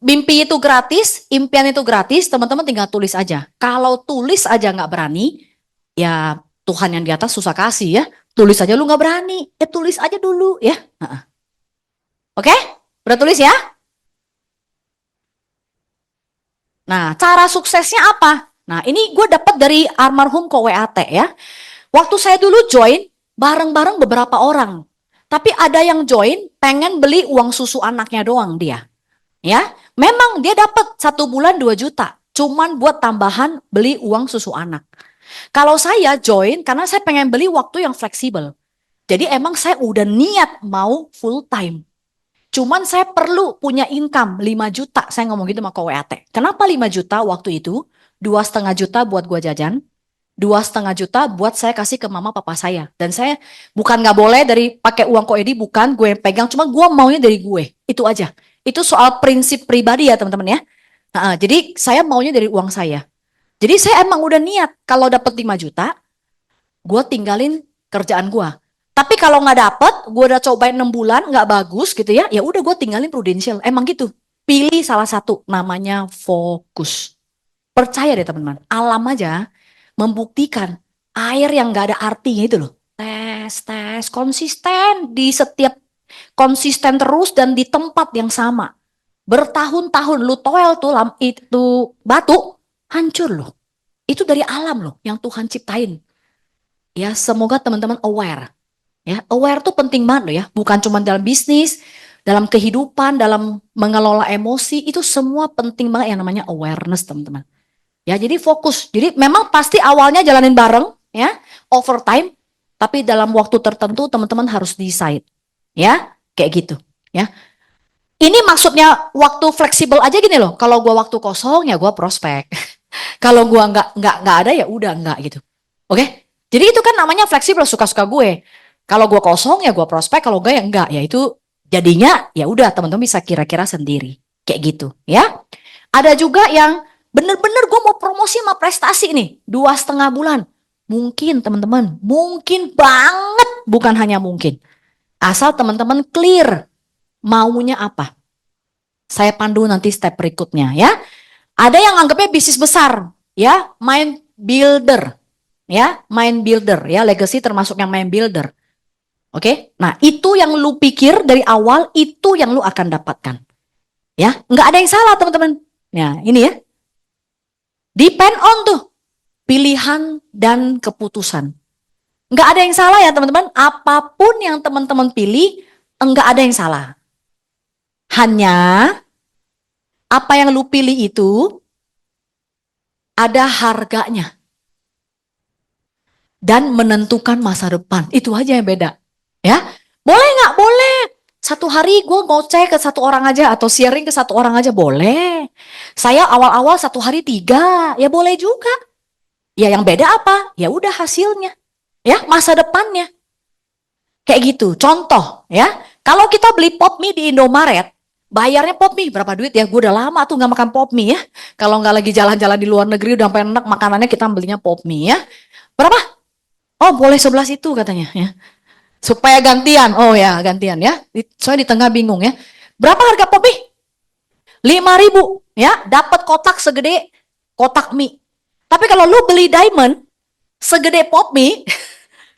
Mimpi itu gratis, impian itu gratis, teman-teman tinggal tulis aja. Kalau tulis aja nggak berani, ya Tuhan yang di atas susah kasih ya. Tulis aja lu nggak berani, ya tulis aja dulu ya. Oke, udah tulis ya. Nah, cara suksesnya apa? Nah, ini gue dapat dari almarhum Ko WAT ya. Waktu saya dulu join, bareng-bareng beberapa orang. Tapi ada yang join, pengen beli uang susu anaknya doang dia. Ya, memang dia dapat 1 bulan 2 juta. Cuman buat tambahan beli uang susu anak. Kalau saya join, karena saya pengen beli waktu yang fleksibel. Jadi emang saya udah niat mau full time. Cuman saya perlu punya income 5 juta. Saya ngomong gitu sama Ko WAT. Kenapa 5 juta waktu itu? 2,5 juta buat gua jajan. 2,5 juta buat saya kasih ke mama papa saya. Dan saya bukan nggak boleh dari pakai uang Ko Edi, bukan gue yang pegang. Cuma gue maunya dari gue. Itu aja. Itu soal prinsip pribadi ya teman-teman ya. Jadi saya maunya dari uang saya. Jadi saya emang udah niat. Kalau dapat 5 juta, gue tinggalin kerjaan gue. Tapi kalau nggak dapet, gue udah cobain 6 bulan, nggak bagus gitu ya, ya udah gue tinggalin Prudential. Emang gitu. Pilih salah satu, namanya fokus. Percaya deh teman-teman, alam aja membuktikan air yang nggak ada artinya itu loh. Tes, konsisten di setiap, konsisten terus dan di tempat yang sama. Bertahun-tahun lu toel tuh itu batu, hancur loh. Itu dari alam loh, yang Tuhan ciptain. Ya semoga teman-teman aware. Ya, aware tuh penting banget loh ya, bukan cuma dalam bisnis, dalam kehidupan, dalam mengelola emosi, itu semua penting banget yang namanya awareness teman-teman. Ya, jadi fokus. Jadi memang pasti awalnya jalanin bareng ya, overtime, tapi dalam waktu tertentu teman-teman harus decide. Ya, kayak gitu. Ya. Ini maksudnya waktu fleksibel aja gini loh. Kalau gua waktu kosong ya gua prospek. Kalau gua nggak ada ya udah nggak gitu. Oke? Jadi itu kan namanya fleksibel, suka-suka gue. Kalau gue kosong ya gue prospek, kalau enggak ya enggak. Ya itu jadinya ya udah teman-teman bisa kira-kira sendiri. Kayak gitu ya. Ada juga yang bener-bener gue mau promosi sama prestasi nih. 2,5 bulan. Mungkin teman-teman, mungkin banget. Bukan hanya mungkin. Asal teman-teman clear maunya apa. Saya pandu nanti step berikutnya ya. Ada yang anggapnya bisnis besar ya, mind builder. Ya, mind builder ya, legacy termasuk yang mind builder. Oke, nah itu yang lu pikir dari awal, itu yang lu akan dapatkan. Ya, nggak ada yang salah teman-teman. Ya, ini ya. Depend on tuh pilihan dan keputusan. Nggak ada yang salah ya teman-teman. Apapun yang teman-teman pilih, nggak ada yang salah. Hanya apa yang lu pilih itu ada harganya dan menentukan masa depan. Itu aja yang beda. Ya, boleh nggak? Boleh. 1 hari gue ngoceh ke 1 orang aja atau sharing ke 1 orang aja boleh. Saya awal-awal 1 hari 3, ya boleh juga. Ya yang beda apa? Ya udah hasilnya. Ya masa depannya. Kayak gitu. Contoh ya, kalau kita beli pop mie di Indomaret, bayarnya pop mie berapa duit ya? Gue udah lama tuh nggak makan pop mie ya. Kalau nggak lagi jalan-jalan di luar negeri udah sampai enak makanannya, kita belinya pop mie ya. Berapa? Oh boleh 11 itu katanya ya. Supaya gantian. Oh ya gantian ya. Soalnya di tengah bingung ya. Berapa harga pop mie? 5.000 ya, dapat kotak segede kotak mie. Tapi kalau lu beli diamond segede pop mie,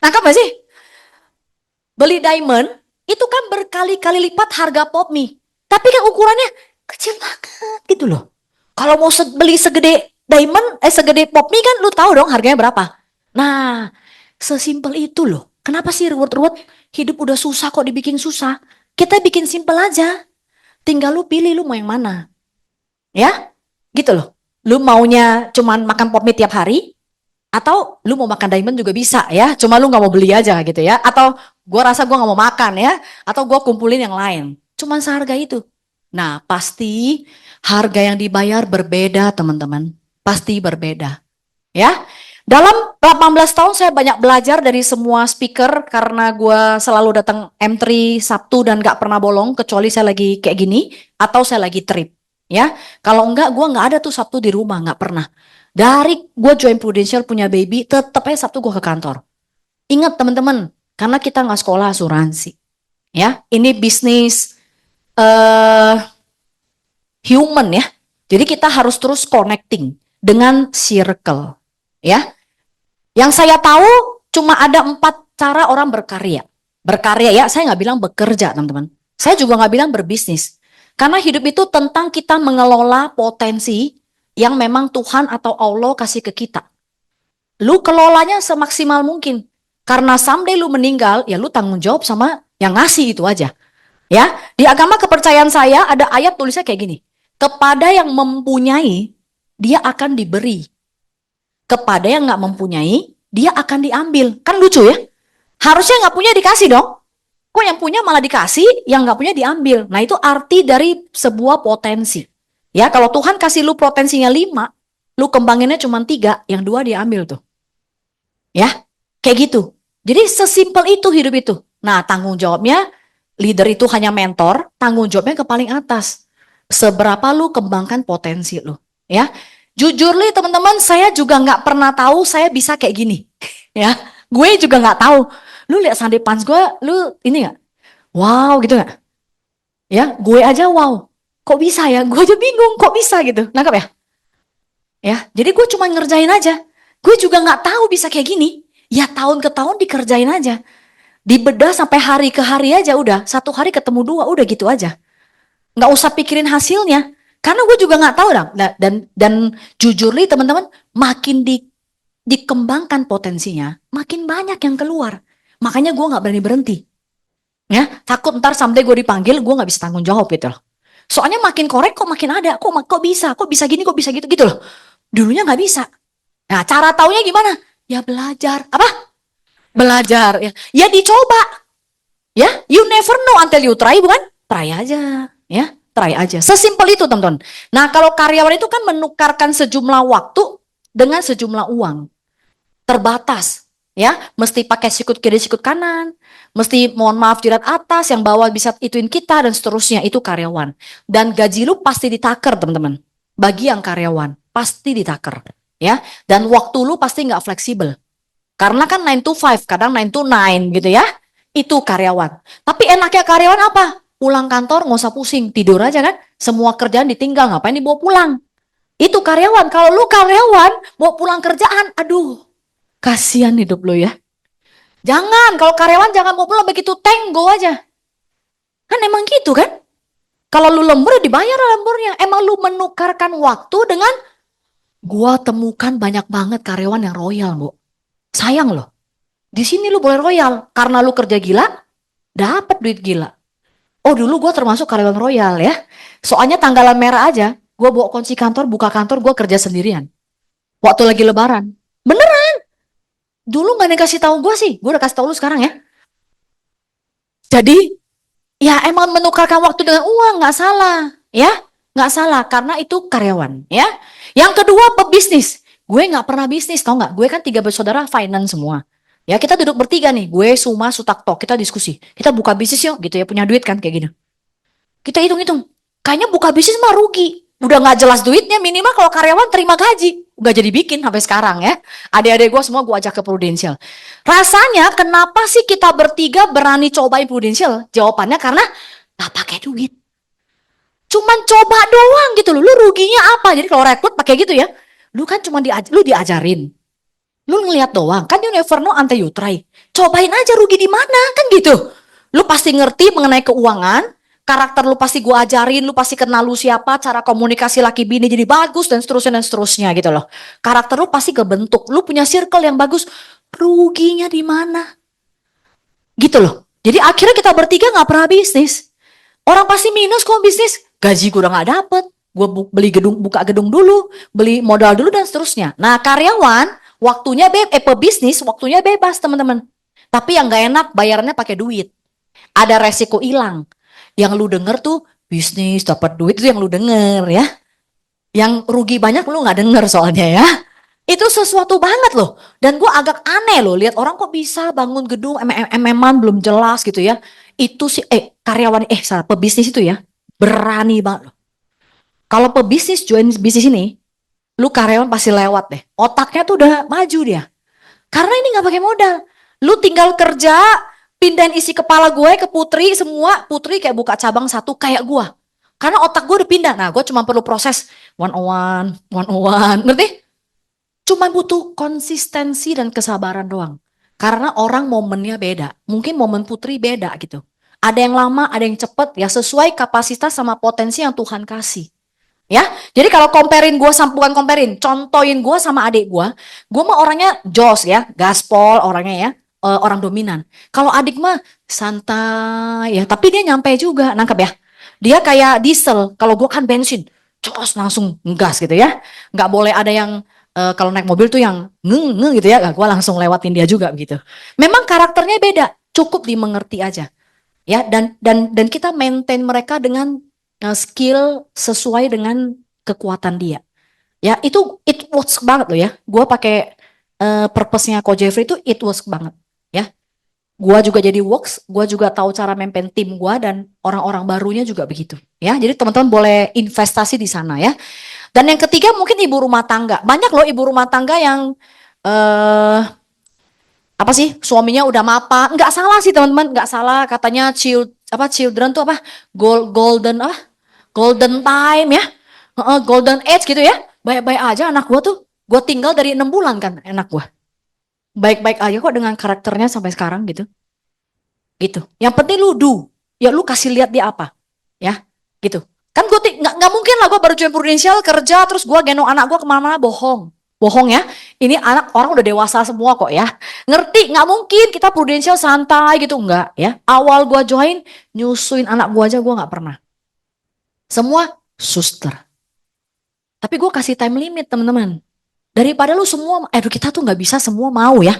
nangkap gak sih? Beli diamond itu kan berkali-kali lipat harga pop mie. Tapi kan ukurannya kecil banget gitu loh. Kalau mau beli segede diamond, segede pop mie kan lu tahu dong harganya berapa. Nah, sesimpel itu loh. Kenapa sih ruwet-ruwet? Hidup udah susah kok dibikin susah. Kita bikin simpel aja. Tinggal lu pilih lu mau yang mana. Ya, gitu loh. Lu maunya cuman makan pop mie tiap hari, atau lu mau makan diamond juga bisa ya, cuma lu nggak mau beli aja gitu ya. Atau gua rasa gua nggak mau makan ya, atau gua kumpulin yang lain. Cuman seharga itu. Nah, pasti harga yang dibayar berbeda teman-teman. Pasti berbeda. Ya, dalam 18 tahun saya banyak belajar dari semua speaker karena gua selalu datang M3 Sabtu dan gak pernah bolong kecuali saya lagi kayak gini atau saya lagi trip. Ya, kalau enggak gua nggak ada tuh Sabtu di rumah, nggak pernah. Dari gue join Prudential punya baby, tetep aja Sabtu gue ke kantor. Ingat teman-teman, karena kita nggak sekolah asuransi. Ya, ini bisnis human ya. Jadi kita harus terus connecting dengan circle. Ya, yang saya tahu cuma ada 4 cara orang berkarya. Berkarya ya, saya nggak bilang bekerja teman-teman. Saya juga nggak bilang berbisnis. Karena hidup itu tentang kita mengelola potensi yang memang Tuhan atau Allah kasih ke kita. Lu kelolanya semaksimal mungkin. Karena someday lu meninggal, ya lu tanggung jawab sama yang ngasih itu aja. Ya, di agama kepercayaan saya ada ayat tulisnya kayak gini. Kepada yang mempunyai, dia akan diberi. Kepada yang nggak mempunyai, dia akan diambil. Kan lucu ya? Harusnya nggak punya dikasih dong. Kok yang punya malah dikasih, yang nggak punya diambil. Nah itu arti dari sebuah potensi. Ya, kalau Tuhan kasih lu potensinya 5, lu kembanginnya cuma 3, yang 2 diambil tuh. Ya, kayak gitu. Jadi sesimpel itu hidup itu. Nah, tanggung jawabnya, leader itu hanya mentor, tanggung jawabnya ke paling atas. Seberapa lu kembangkan potensi lu. Ya, jujur li teman-teman, saya juga nggak pernah tahu saya bisa kayak gini. Ya, gue juga nggak tahu. Lu lihat Sunday Punch gue, lu ini nggak? Wow gitu nggak? Ya, gue aja wow. Kok bisa ya? Gue aja bingung, kok bisa gitu. Nangkap ya? Ya, jadi gue cuma ngerjain aja. Gue juga nggak tahu bisa kayak gini. Ya tahun ke tahun dikerjain aja. Dibedah sampai hari ke hari aja udah. 1 hari ketemu 2, udah gitu aja. Nggak usah pikirin hasilnya. Karena gue juga nggak tahu dong. Nah, dan jujur nih teman-teman, makin dikembangkan potensinya, makin banyak yang keluar. Makanya gue nggak berani berhenti. Ya, takut ntar someday gue dipanggil, gue nggak bisa tanggung jawab gitu loh. Soalnya makin korek kok makin ada, kok bisa gini, kok bisa gitu loh. Dulunya nggak bisa. Nah, cara taunya gimana? Ya belajar. Apa? Belajar ya. Ya dicoba. Ya, you never know until you try, bukan? Try aja, ya. Try aja. Sesimpel itu, teman-teman. Nah, kalau karyawan itu kan menukarkan sejumlah waktu dengan sejumlah uang. Terbatas, ya. Mesti pakai sikut kiri, sikut kanan. Mesti mohon maaf jirat atas, yang bawah bisa ituin kita dan seterusnya. Itu karyawan. Dan gaji lu pasti ditaker, teman-teman. Bagi yang karyawan, pasti ditaker, ya. Dan waktu lu pasti nggak fleksibel. Karena kan 9 to 5, kadang 9 to 9 gitu ya. Itu karyawan. Tapi enaknya karyawan apa? Pulang kantor nggak usah pusing, tidur aja kan. Semua kerjaan ditinggal, ngapain dibawa pulang? Itu karyawan. Kalau lu karyawan, bawa pulang kerjaan, aduh, kasihan hidup lu ya. Jangan, kalau karyawan jangan bawa pulang begitu tenggo aja. Kan emang gitu kan? Kalau lu lembur dibayar lemburnya. Emang lu menukarkan waktu dengan gua temukan banyak banget karyawan yang royal, Bu. Sayang loh. Di sini lu boleh royal karena lu kerja gila, dapat duit gila. Oh dulu gue termasuk karyawan royal ya. Soalnya tanggalan merah aja, gue bawa kunci kantor, buka kantor, gue kerja sendirian. Waktu lagi lebaran. Beneran. Dulu gak ada yang kasih tahu gue sih. Gue udah kasih tahu lu sekarang ya. Jadi ya emang menukarkan waktu dengan uang nggak salah ya. Nggak salah karena itu karyawan ya. Yang kedua pebisnis. Gue nggak pernah bisnis tau nggak. Gue kan 3 bersaudara finance semua. Ya kita duduk bertiga nih, gue, Suma, Sutakto, kita diskusi. Kita buka bisnis yuk gitu ya, punya duit kan kayak gini. Kita hitung-hitung, kayaknya buka bisnis mah rugi. Udah gak jelas duitnya, minimal kalau karyawan terima gaji. Gak jadi bikin sampai sekarang ya. Adik-adik gue semua gue ajak ke Prudential. Rasanya kenapa sih kita bertiga berani cobain Prudential? Jawabannya karena gak pakai duit. Cuman coba doang gitu loh. Lu ruginya apa? Jadi kalau rekrut pakai gitu ya. Lu kan cuma lu diajarin. Lu ngeliat doang. Kan you never know until you try. Cobain aja rugi di mana kan gitu. Lu pasti ngerti mengenai keuangan. Karakter lu pasti gua ajarin, lu pasti kenal lu siapa, cara komunikasi laki bini jadi bagus dan seterusnya gitu loh. Karakter lu pasti kebentuk, lu punya circle yang bagus. Ruginya di mana? Gitu loh. Jadi akhirnya kita bertiga nggak pernah bisnis. Orang pasti minus kok bisnis. Gaji gue udah nggak dapet. Gue beli gedung, buka gedung dulu, beli modal dulu dan seterusnya. Nah karyawan, waktunya pebisnis, waktunya bebas teman-teman. Tapi yang nggak enak bayarannya pakai duit. Ada resiko hilang. Yang lu denger tuh bisnis dapat duit itu yang lu denger ya. Yang rugi banyak lu nggak denger soalnya ya. Itu sesuatu banget loh. Dan gue agak aneh loh lihat orang kok bisa bangun gedung MM-an belum jelas gitu ya. Itu sih karyawan salah pebisnis itu ya. Berani banget loh. Kalau pebisnis join bisnis ini, lu karyawan pasti lewat deh. Otaknya tuh udah maju dia. Karena ini nggak pakai modal. Lu tinggal kerja, pindahin isi kepala gue ke Putri semua. Putri kayak buka cabang satu kayak gue. Karena otak gue udah pindah. Nah gue cuma perlu proses one on one. Ngerti? Cuma butuh konsistensi dan kesabaran doang. Karena orang momennya beda. Mungkin momen Putri beda gitu. Ada yang lama, ada yang cepet ya sesuai kapasitas sama potensi yang Tuhan kasih. Ya, jadi kalau bukan comparein, contohin gue sama adik gue mah orangnya jos ya, gaspol orangnya ya, orang dominan. Kalau adik mah santai ya, tapi dia nyampe juga, nangkep ya. Dia kayak diesel, kalau gue kan bensin, jos langsung ngegas gitu ya. Nggak boleh ada yang kalau naik mobil tuh yang ngeng gitu ya, gue langsung lewatin dia juga begitu. Memang karakternya beda, cukup dimengerti aja. Ya, dan kita maintain mereka dengan skill sesuai dengan kekuatan dia. Ya, itu it works banget loh ya. Gua pakai purpose-nya Coach Jeffrey itu it works banget, ya. Gua juga jadi works, gua juga tahu cara maintain tim gua dan orang-orang barunya juga begitu, ya. Jadi teman-teman boleh investasi di sana ya. Dan yang ketiga mungkin ibu rumah tangga. Banyak loh ibu rumah tangga yang eh apa sih suaminya udah mapan, nggak salah sih teman-teman, nggak salah katanya children tuh apa golden time ya. Golden age gitu ya, baik-baik aja anak gua tuh, gua tinggal dari 6 bulan kan anak gua, baik-baik aja kok dengan karakternya sampai sekarang gitu yang penting lu ya lu kasih lihat dia apa ya gitu kan. Gue nggak mungkin lah gue baru join Prudential kerja terus gua gendong anak gua kemana-mana, bohong ya. Ini anak orang udah dewasa semua kok ya. Ngerti? Nggak mungkin kita Prudential santai gitu, enggak ya. Awal gua join, nyusuin anak gua aja gua nggak pernah. Semua suster. Tapi gue kasih time limit teman-teman. Daripada lu semua, kita tuh nggak bisa semua mau ya.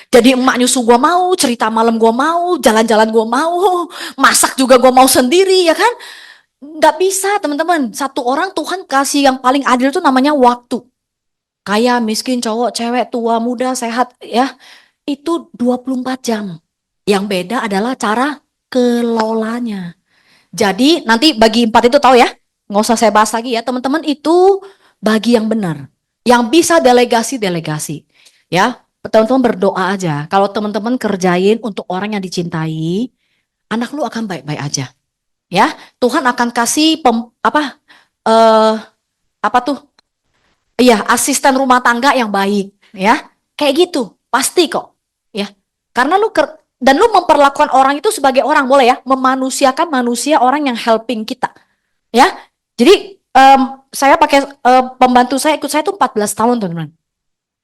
Jadi emak nyusu gue mau, cerita malam gue mau, jalan-jalan gue mau, masak juga gue mau sendiri ya kan. Nggak bisa teman-teman. Satu orang Tuhan kasih yang paling adil tuh namanya waktu. Kaya, miskin, cowok, cewek, tua, muda, sehat ya. Itu 24 jam. Yang beda adalah cara kelolanya. Jadi nanti bagi 4 itu tahu ya. Nggak usah saya bahas lagi ya. Teman-teman itu bagi yang benar. Yang bisa delegasi. Ya, teman-teman berdoa aja. Kalau teman-teman kerjain untuk orang yang dicintai, anak lu akan baik-baik aja. Ya, Tuhan akan kasih apa tuh? Iya, asisten rumah tangga yang baik, ya. Kayak gitu, pasti kok, ya. Karena dan lu memperlakukan orang itu sebagai orang, boleh ya, memanusiakan manusia, orang yang helping kita, ya. Jadi saya pakai pembantu saya ikut saya tuh 14 tahun teman-teman,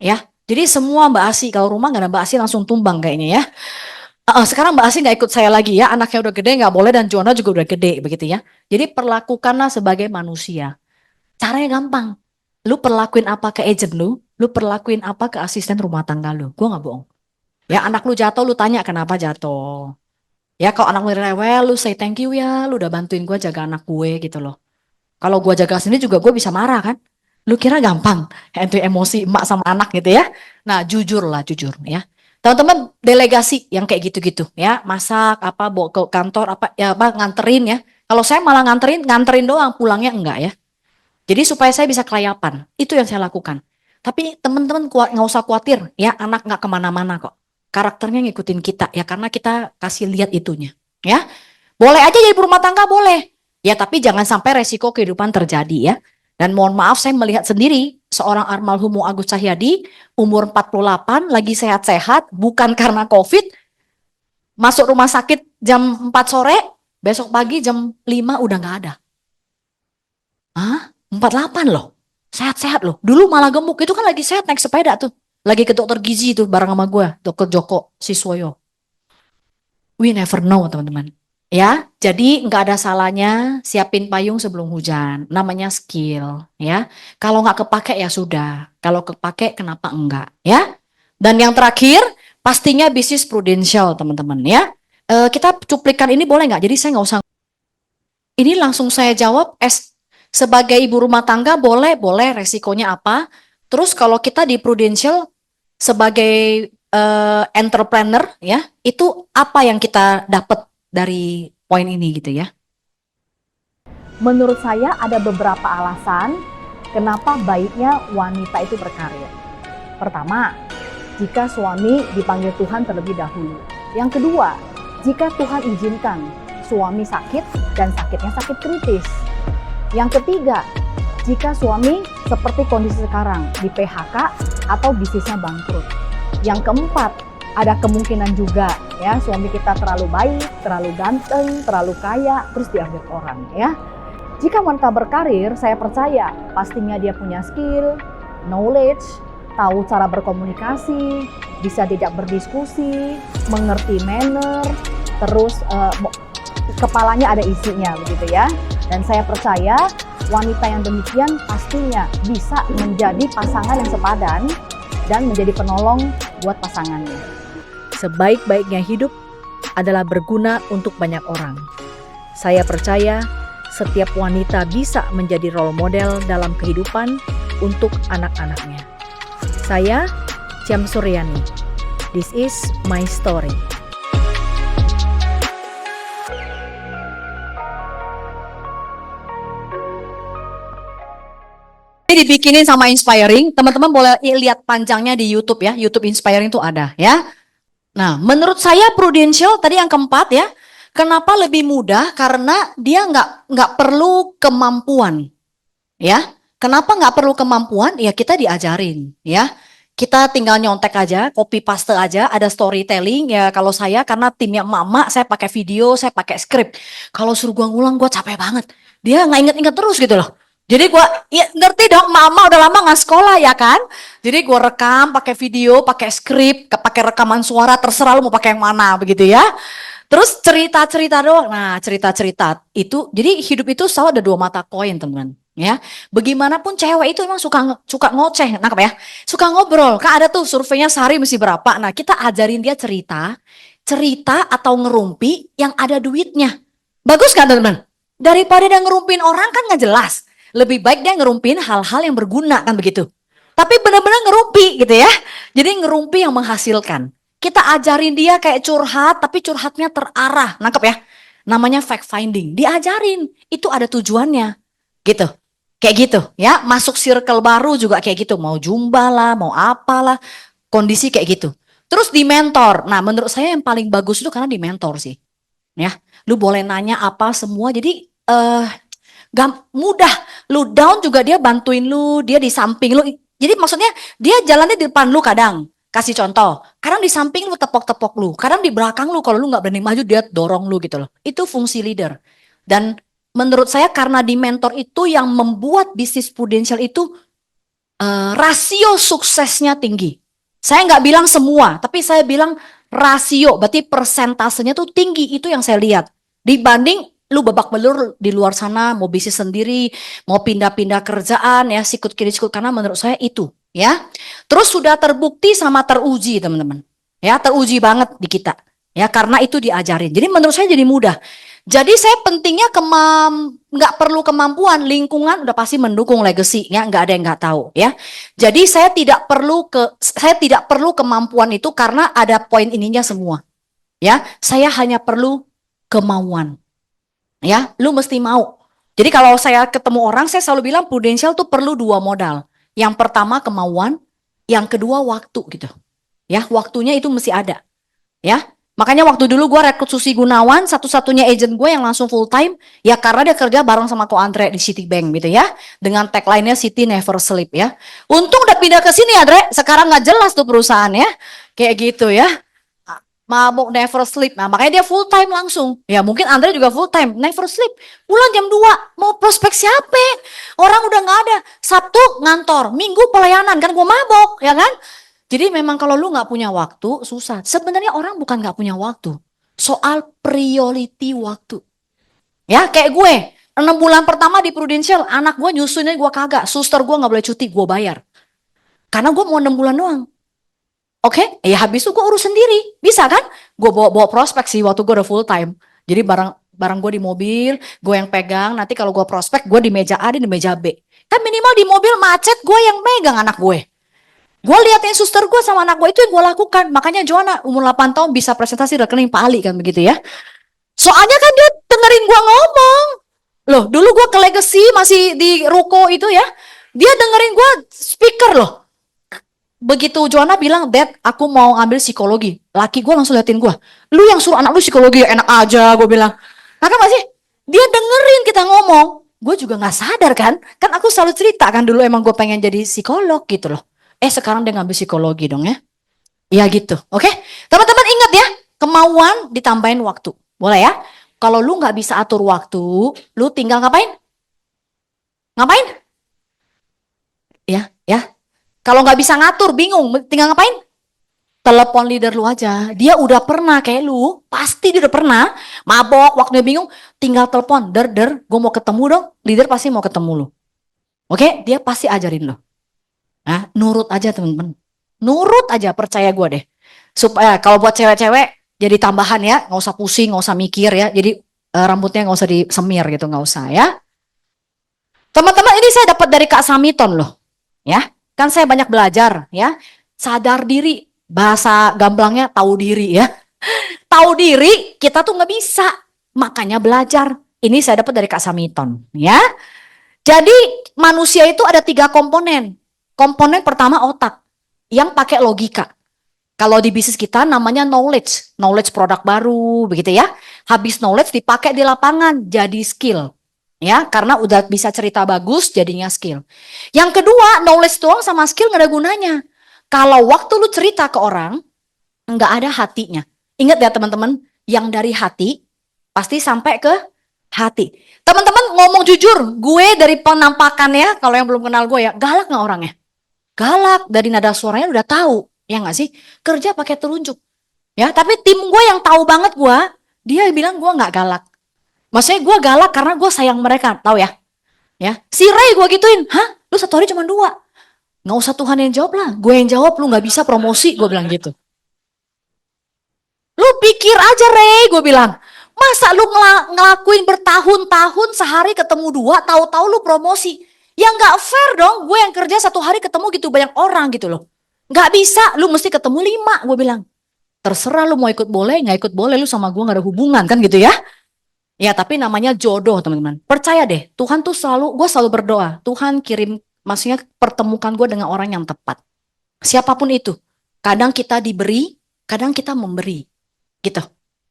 ya. Jadi semua Mbak Asi, kalau rumah nggak ada Mbak Asi langsung tumbang kayaknya ya. Sekarang Mbak Asi nggak ikut saya lagi ya, anaknya udah gede nggak boleh dan Jona juga udah gede begitu ya. Jadi perlakukanlah sebagai manusia. Caranya gampang. Lu perlakuin apa ke agent lu perlakuin apa ke asisten rumah tangga lu. Gue nggak bohong. Ya anak lu jatuh, lu tanya kenapa jatuh. Ya kalau anak lu rewel, lu say thank you ya, lu udah bantuin gue jaga anak gue gitu loh. Kalau gue jaga sendiri juga gue bisa marah kan. Lu kira gampang, itu emosi emak sama anak gitu ya. Nah jujur ya. Teman-teman delegasi yang kayak gitu-gitu ya, masak apa bawa ke kantor apa ya apa nganterin ya. Kalau saya malah nganterin doang, pulangnya enggak ya. Jadi supaya saya bisa kelayapan, itu yang saya lakukan. Tapi teman-teman nggak usah khawatir, ya anak nggak kemana-mana kok. Karakternya ngikutin kita ya karena kita kasih lihat itunya, ya. Boleh aja jadi ibu rumah tangga boleh, Ya, tapi jangan sampai resiko kehidupan terjadi ya. Dan mohon maaf saya melihat sendiri seorang almarhum Agus Cahyadi umur 48 lagi sehat-sehat bukan karena COVID, masuk rumah sakit jam 4 sore, besok pagi jam 5 udah nggak ada. Hah? 48 loh. Sehat-sehat loh. Dulu malah gemuk, itu kan lagi sehat naik sepeda tuh. Lagi ke dokter gizi tuh bareng sama gue, dokter Joko Siswoyo. We never know teman-teman. Ya, jadi nggak ada salahnya siapin payung sebelum hujan. Namanya skill, ya. Kalau nggak kepake ya sudah. Kalau kepake kenapa enggak, ya? Dan yang terakhir, pastinya bisnis prudensial, teman-teman, ya. Kita cuplikan ini boleh nggak? Jadi saya nggak usah. Ini langsung saya jawab. Sebagai ibu rumah tangga boleh, resikonya apa? Terus kalau kita di prudensial sebagai entrepreneur, ya, itu apa yang kita dapat dari poin ini gitu ya. Menurut saya ada beberapa alasan kenapa baiknya wanita itu berkarir. Pertama, jika suami dipanggil Tuhan terlebih dahulu. Yang kedua, jika Tuhan izinkan suami sakit dan sakitnya sakit kritis. Yang ketiga, jika suami seperti kondisi sekarang di PHK atau bisnisnya bangkrut. Yang keempat, ada kemungkinan juga ya suami kita terlalu baik, terlalu ganteng, terlalu kaya, terus diambil orang ya. Jika wanita berkarir, saya percaya pastinya dia punya skill, knowledge, tahu cara berkomunikasi, bisa tidak berdiskusi, mengerti manner, terus kepalanya ada isinya begitu ya. Dan saya percaya wanita yang demikian pastinya bisa menjadi pasangan yang sepadan dan menjadi penolong buat pasangannya. Sebaik-baiknya hidup adalah berguna untuk banyak orang. Saya percaya setiap wanita bisa menjadi role model dalam kehidupan untuk anak-anaknya. Saya, Ciam Suryani. This is my story. Ini dibikinin sama Inspiring, teman-teman boleh lihat panjangnya di YouTube ya, YouTube Inspiring itu ada ya. Nah, menurut saya Prudential tadi yang keempat ya, kenapa lebih mudah? Karena dia nggak perlu kemampuan, ya. Kenapa nggak perlu kemampuan? Ya kita diajarin, ya. Kita tinggal nyontek aja, copy paste aja, ada storytelling ya. Kalau saya karena timnya emak-emak, saya pakai video, saya pakai skrip. Kalau suruh gua ngulang, gua capek banget. Dia nggak inget-inget terus gitu loh. Jadi gua ya ngerti dong, mama udah lama nggak sekolah ya kan. Jadi gua rekam pakai video, pakai skrip, pakai rekaman suara, terserah lu mau pakai yang mana begitu ya. Terus cerita-cerita doang. Nah, cerita-cerita itu, jadi hidup itu selalu ada dua mata koin, teman-teman. Ya, bagaimanapun cewek itu emang suka ngoceh, nangkep ya? Suka ngobrol. Kan ada tuh surveinya sehari mesti berapa. Nah, kita ajarin dia cerita atau ngerumpi yang ada duitnya. Bagus kan, teman-teman? Daripada dia ngerumpin orang kan nggak jelas. Lebih baik dia ngerumpin hal-hal yang berguna kan begitu. Tapi benar-benar ngerumpi gitu ya. Jadi ngerumpi yang menghasilkan. Kita ajarin dia kayak curhat, tapi curhatnya terarah, nangkep ya? Namanya fact finding. Diajarin, itu ada tujuannya, gitu. Kayak gitu ya, masuk circle baru juga kayak gitu. Mau jumba lah, mau apalah, kondisi kayak gitu. Terus di mentor. Nah, menurut saya yang paling bagus itu karena di mentor sih. Ya, lu boleh nanya apa semua. Jadi mudah. Lu down juga dia bantuin lu, dia di samping lu. Jadi maksudnya dia jalannya di depan lu kadang. Kasih contoh, kadang di samping lu tepok-tepok lu, kadang di belakang lu kalau lu nggak berani maju dia dorong lu gitu loh. Itu fungsi leader. Dan menurut saya karena di mentor itu yang membuat bisnis Prudential itu rasio suksesnya tinggi. Saya nggak bilang semua, tapi saya bilang rasio, berarti persentasenya tuh tinggi, itu yang saya lihat. Dibanding lu babak belur di luar sana, mau bisnis sendiri, mau pindah-pindah kerjaan ya, sikut kiri sikut kanan, menurut saya itu. Ya, terus sudah terbukti sama teruji teman-teman. Ya, teruji banget di kita. Ya, karena itu diajarin. Jadi menurut saya jadi mudah. Jadi saya pentingnya nggak perlu kemampuan, lingkungan udah pasti mendukung legacy, ya nggak ada yang nggak tahu, ya. Jadi saya tidak perlu kemampuan itu karena ada poin ininya semua. Ya, saya hanya perlu kemauan. Ya, lu mesti mau. Jadi kalau saya ketemu orang, saya selalu bilang Prudential tuh perlu dua modal. Yang pertama kemauan, yang kedua waktu gitu. Ya, waktunya itu mesti ada. Ya. Makanya waktu dulu gue rekrut Susi Gunawan, satu-satunya agent gue yang langsung full time, ya karena dia kerja bareng sama Ko Andre di Citibank gitu ya. Dengan tagline-nya City Never Sleep ya. Untung udah pindah ke sini Andre, sekarang nggak jelas tuh perusahaannya. Kayak gitu ya. Mabok never sleep. Nah, makanya dia full time langsung. Ya mungkin Andre juga full time, never sleep. Pulang jam 2, mau prospek siapa? Orang udah nggak ada. Sabtu ngantor, Minggu pelayanan kan gue mabok, ya kan? Jadi memang kalau lu nggak punya waktu, susah. Sebenarnya orang bukan nggak punya waktu. Soal priority waktu. Ya kayak gue, 6 bulan pertama di Prudential, anak gue nyusunya gue kagak. Suster gue nggak boleh cuti, gue bayar. Karena gue mau 6 bulan doang. Oke, ya habis itu gue urus sendiri. Bisa kan? Gue bawa prospek sih waktu gue udah full time. Jadi barang gue di mobil, gue yang pegang. Nanti kalau gue prospek, gue di meja A, dia di meja B. Kan minimal di mobil macet, gue yang megang anak gue. Gue liatin suster gue sama anak gue itu yang gue lakukan. Makanya Joanna umur 8 tahun bisa presentasi rekening Pak Ali kan begitu ya. Soalnya kan dia dengerin gue ngomong. Loh, dulu gue ke Legacy masih di ruko itu ya. Dia dengerin gue speaker loh. Begitu Joanna bilang, Dad, aku mau ambil psikologi. Laki gue langsung liatin gue. Lu yang suruh anak lu psikologi, ya enak aja, gue bilang. Nah kan masih, dia dengerin kita ngomong. Gue juga gak sadar kan. Kan aku selalu cerita kan dulu emang gue pengen jadi psikolog gitu loh. Sekarang dia ngambil psikologi dong ya. Ya gitu, oke? Teman-teman ingat ya, kemauan ditambahin waktu. Boleh ya? Kalau lu gak bisa atur waktu, lu tinggal ngapain? Ngapain? Ya. Kalau nggak bisa ngatur, bingung, tinggal ngapain? Telepon leader lu aja. Dia udah pernah kayak lu, pasti dia udah pernah. Mabok, waktunya bingung, tinggal telepon. Gue mau ketemu dong. Leader pasti mau ketemu lu. Oke, dia pasti ajarin lu. Nah, nurut aja teman-teman. Nurut aja, percaya gue deh. Supaya kalau buat cewek-cewek, jadi tambahan ya. Nggak usah pusing, nggak usah mikir ya. Jadi rambutnya nggak usah disemir gitu, nggak usah ya. Teman-teman, ini saya dapat dari Kak Samiton loh. Ya, kan saya banyak belajar ya. Sadar diri, bahasa gamblangnya tahu diri ya. Tahu diri kita tuh nggak bisa, makanya belajar. Ini saya dapat dari Kak Samiton ya. Jadi manusia itu ada 3 komponen. Komponen pertama otak yang pakai logika. Kalau di bisnis kita namanya knowledge produk baru begitu ya. Habis knowledge dipakai di lapangan jadi skill. Ya, karena udah bisa cerita bagus jadinya skill. Yang kedua, knowledge doang sama skill gak ada gunanya. Kalau waktu lu cerita ke orang, nggak ada hatinya. Ingat ya teman-teman, yang dari hati pasti sampai ke hati. Teman-teman ngomong jujur, gue dari penampakannya, kalau yang belum kenal gue ya, galak nggak orangnya? Galak, dari nada suaranya udah tahu, ya nggak sih? Kerja pakai telunjuk. Ya, tapi tim gue yang tahu banget gue, dia bilang gue nggak galak. Maksudnya gue galak karena gue sayang mereka, tahu ya? Ya, si Ray gue gituin, hah? Lu satu hari cuma 2. Nggak usah Tuhan yang jawab lah, gue yang jawab, lu nggak bisa promosi, gue bilang gitu. Lu pikir aja Ray, gue bilang. Masa lu ngelakuin bertahun-tahun sehari ketemu 2, tahu-tahu lu promosi. Ya nggak fair dong, gue yang kerja 1 hari ketemu gitu banyak orang gitu loh. Nggak bisa, lu mesti ketemu 5, gue bilang. Terserah lu mau ikut boleh, nggak ikut boleh, lu sama gue nggak ada hubungan kan gitu ya. Ya tapi namanya jodoh teman-teman. Percaya deh, Tuhan tuh gue selalu berdoa. Tuhan kirim, maksudnya pertemukan gue dengan orang yang tepat. Siapapun itu. Kadang kita diberi, kadang kita memberi. Gitu.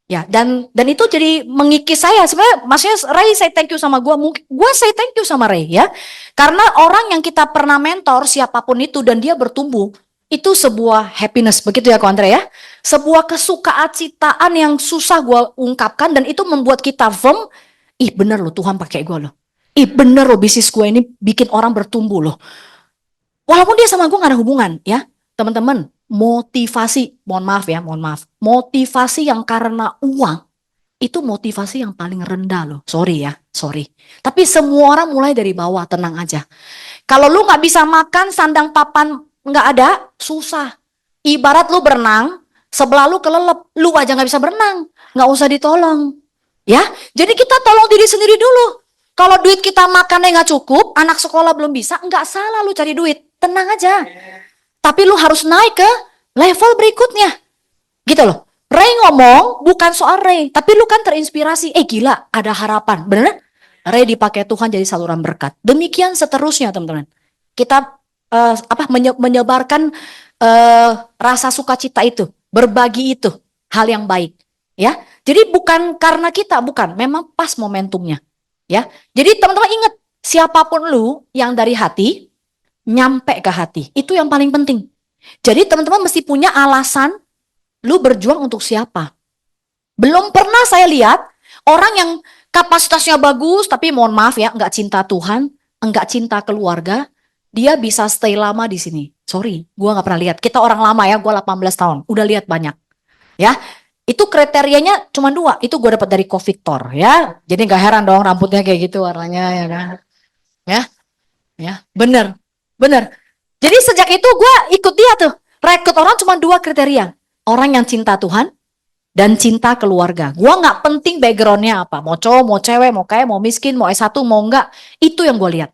Ya, dan itu jadi mengikis saya. Sebenarnya maksudnya Ray saya thank you sama gue. Gue saya thank you sama Ray ya. Karena orang yang kita pernah mentor siapapun itu dan dia bertumbuh. Itu sebuah happiness, begitu ya Ko Andre ya. Sebuah kesukaan yang susah gue ungkapkan dan itu membuat kita firm. Ih bener loh Tuhan pakai gue loh. Ih bener loh bisnis gue ini bikin orang bertumbuh loh. Walaupun dia sama gue gak ada hubungan ya. Teman-teman, motivasi, mohon maaf. Motivasi yang karena uang, itu motivasi yang paling rendah loh. Sorry. Tapi semua orang mulai dari bawah, tenang aja. Kalau lu gak bisa makan, sandang papan nggak ada, susah. Ibarat lu berenang, sebelah lu kelelep, lu aja nggak bisa berenang, nggak usah ditolong. Ya, jadi kita tolong diri sendiri dulu. Kalau duit kita makannya nggak cukup, anak sekolah belum bisa, nggak salah lu cari duit, tenang aja. Tapi lu harus naik ke level berikutnya, gitu loh. Ray ngomong bukan soal Ray, tapi lu kan terinspirasi. Gila, ada harapan, bener? Ray dipakai Tuhan jadi saluran berkat. Demikian seterusnya teman-teman. Kita menyebarkan rasa sukacita itu, berbagi itu, hal yang baik. Ya, jadi bukan karena kita, bukan, memang pas momentumnya. Ya, jadi teman-teman ingat, siapapun lu yang dari hati, nyampe ke hati. Itu yang paling penting. Jadi teman-teman mesti punya alasan lu berjuang untuk siapa. Belum pernah saya lihat orang yang kapasitasnya bagus, tapi mohon maaf ya, nggak cinta Tuhan, nggak cinta keluarga, dia bisa stay lama di sini. Sorry, gua nggak pernah lihat. Kita orang lama ya, gua 18 tahun, udah lihat banyak. Ya, itu kriterianya cuma 2. Itu gue dapat dari Ko Victor ya. Jadi nggak heran dong rambutnya kayak gitu warnanya ya kan. Ya, ya, bener, bener. Jadi sejak itu gue ikut dia tuh. Rekrut orang cuma 2 kriteria. Orang yang cinta Tuhan dan cinta keluarga. Gue nggak penting backgroundnya apa. Mau cowok, mau cewek, mau kaya, mau miskin, mau S1, mau enggak. Itu yang gue lihat.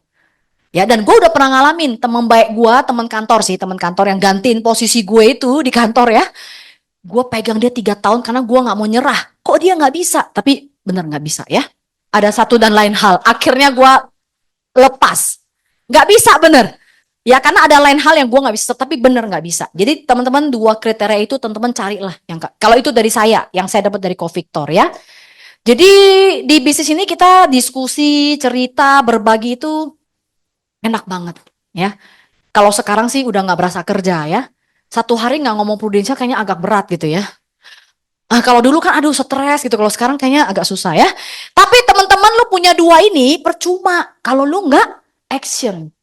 Ya, dan gue udah pernah ngalamin teman baik gue, teman kantor sih, teman kantor yang gantiin posisi gue itu di kantor ya. Gue pegang dia 3 tahun karena gue nggak mau nyerah. Kok dia nggak bisa? Tapi bener nggak bisa ya. Ada satu dan lain hal. Akhirnya gue lepas. Nggak bisa bener. Ya karena ada lain hal yang gue nggak bisa. Tapi bener nggak bisa. Jadi teman-teman 2 kriteria itu teman-teman carilah. Kalau itu dari saya, yang saya dapat dari Ko Victor ya. Jadi di bisnis ini kita diskusi, cerita, berbagi itu enak banget ya. Kalau sekarang sih udah nggak berasa kerja ya. Satu hari nggak ngomong prudensial kayaknya agak berat gitu ya. Kalau dulu kan aduh stres gitu. Kalau sekarang kayaknya agak susah ya. Tapi teman-teman lu punya 2 ini percuma. Kalau lu nggak action.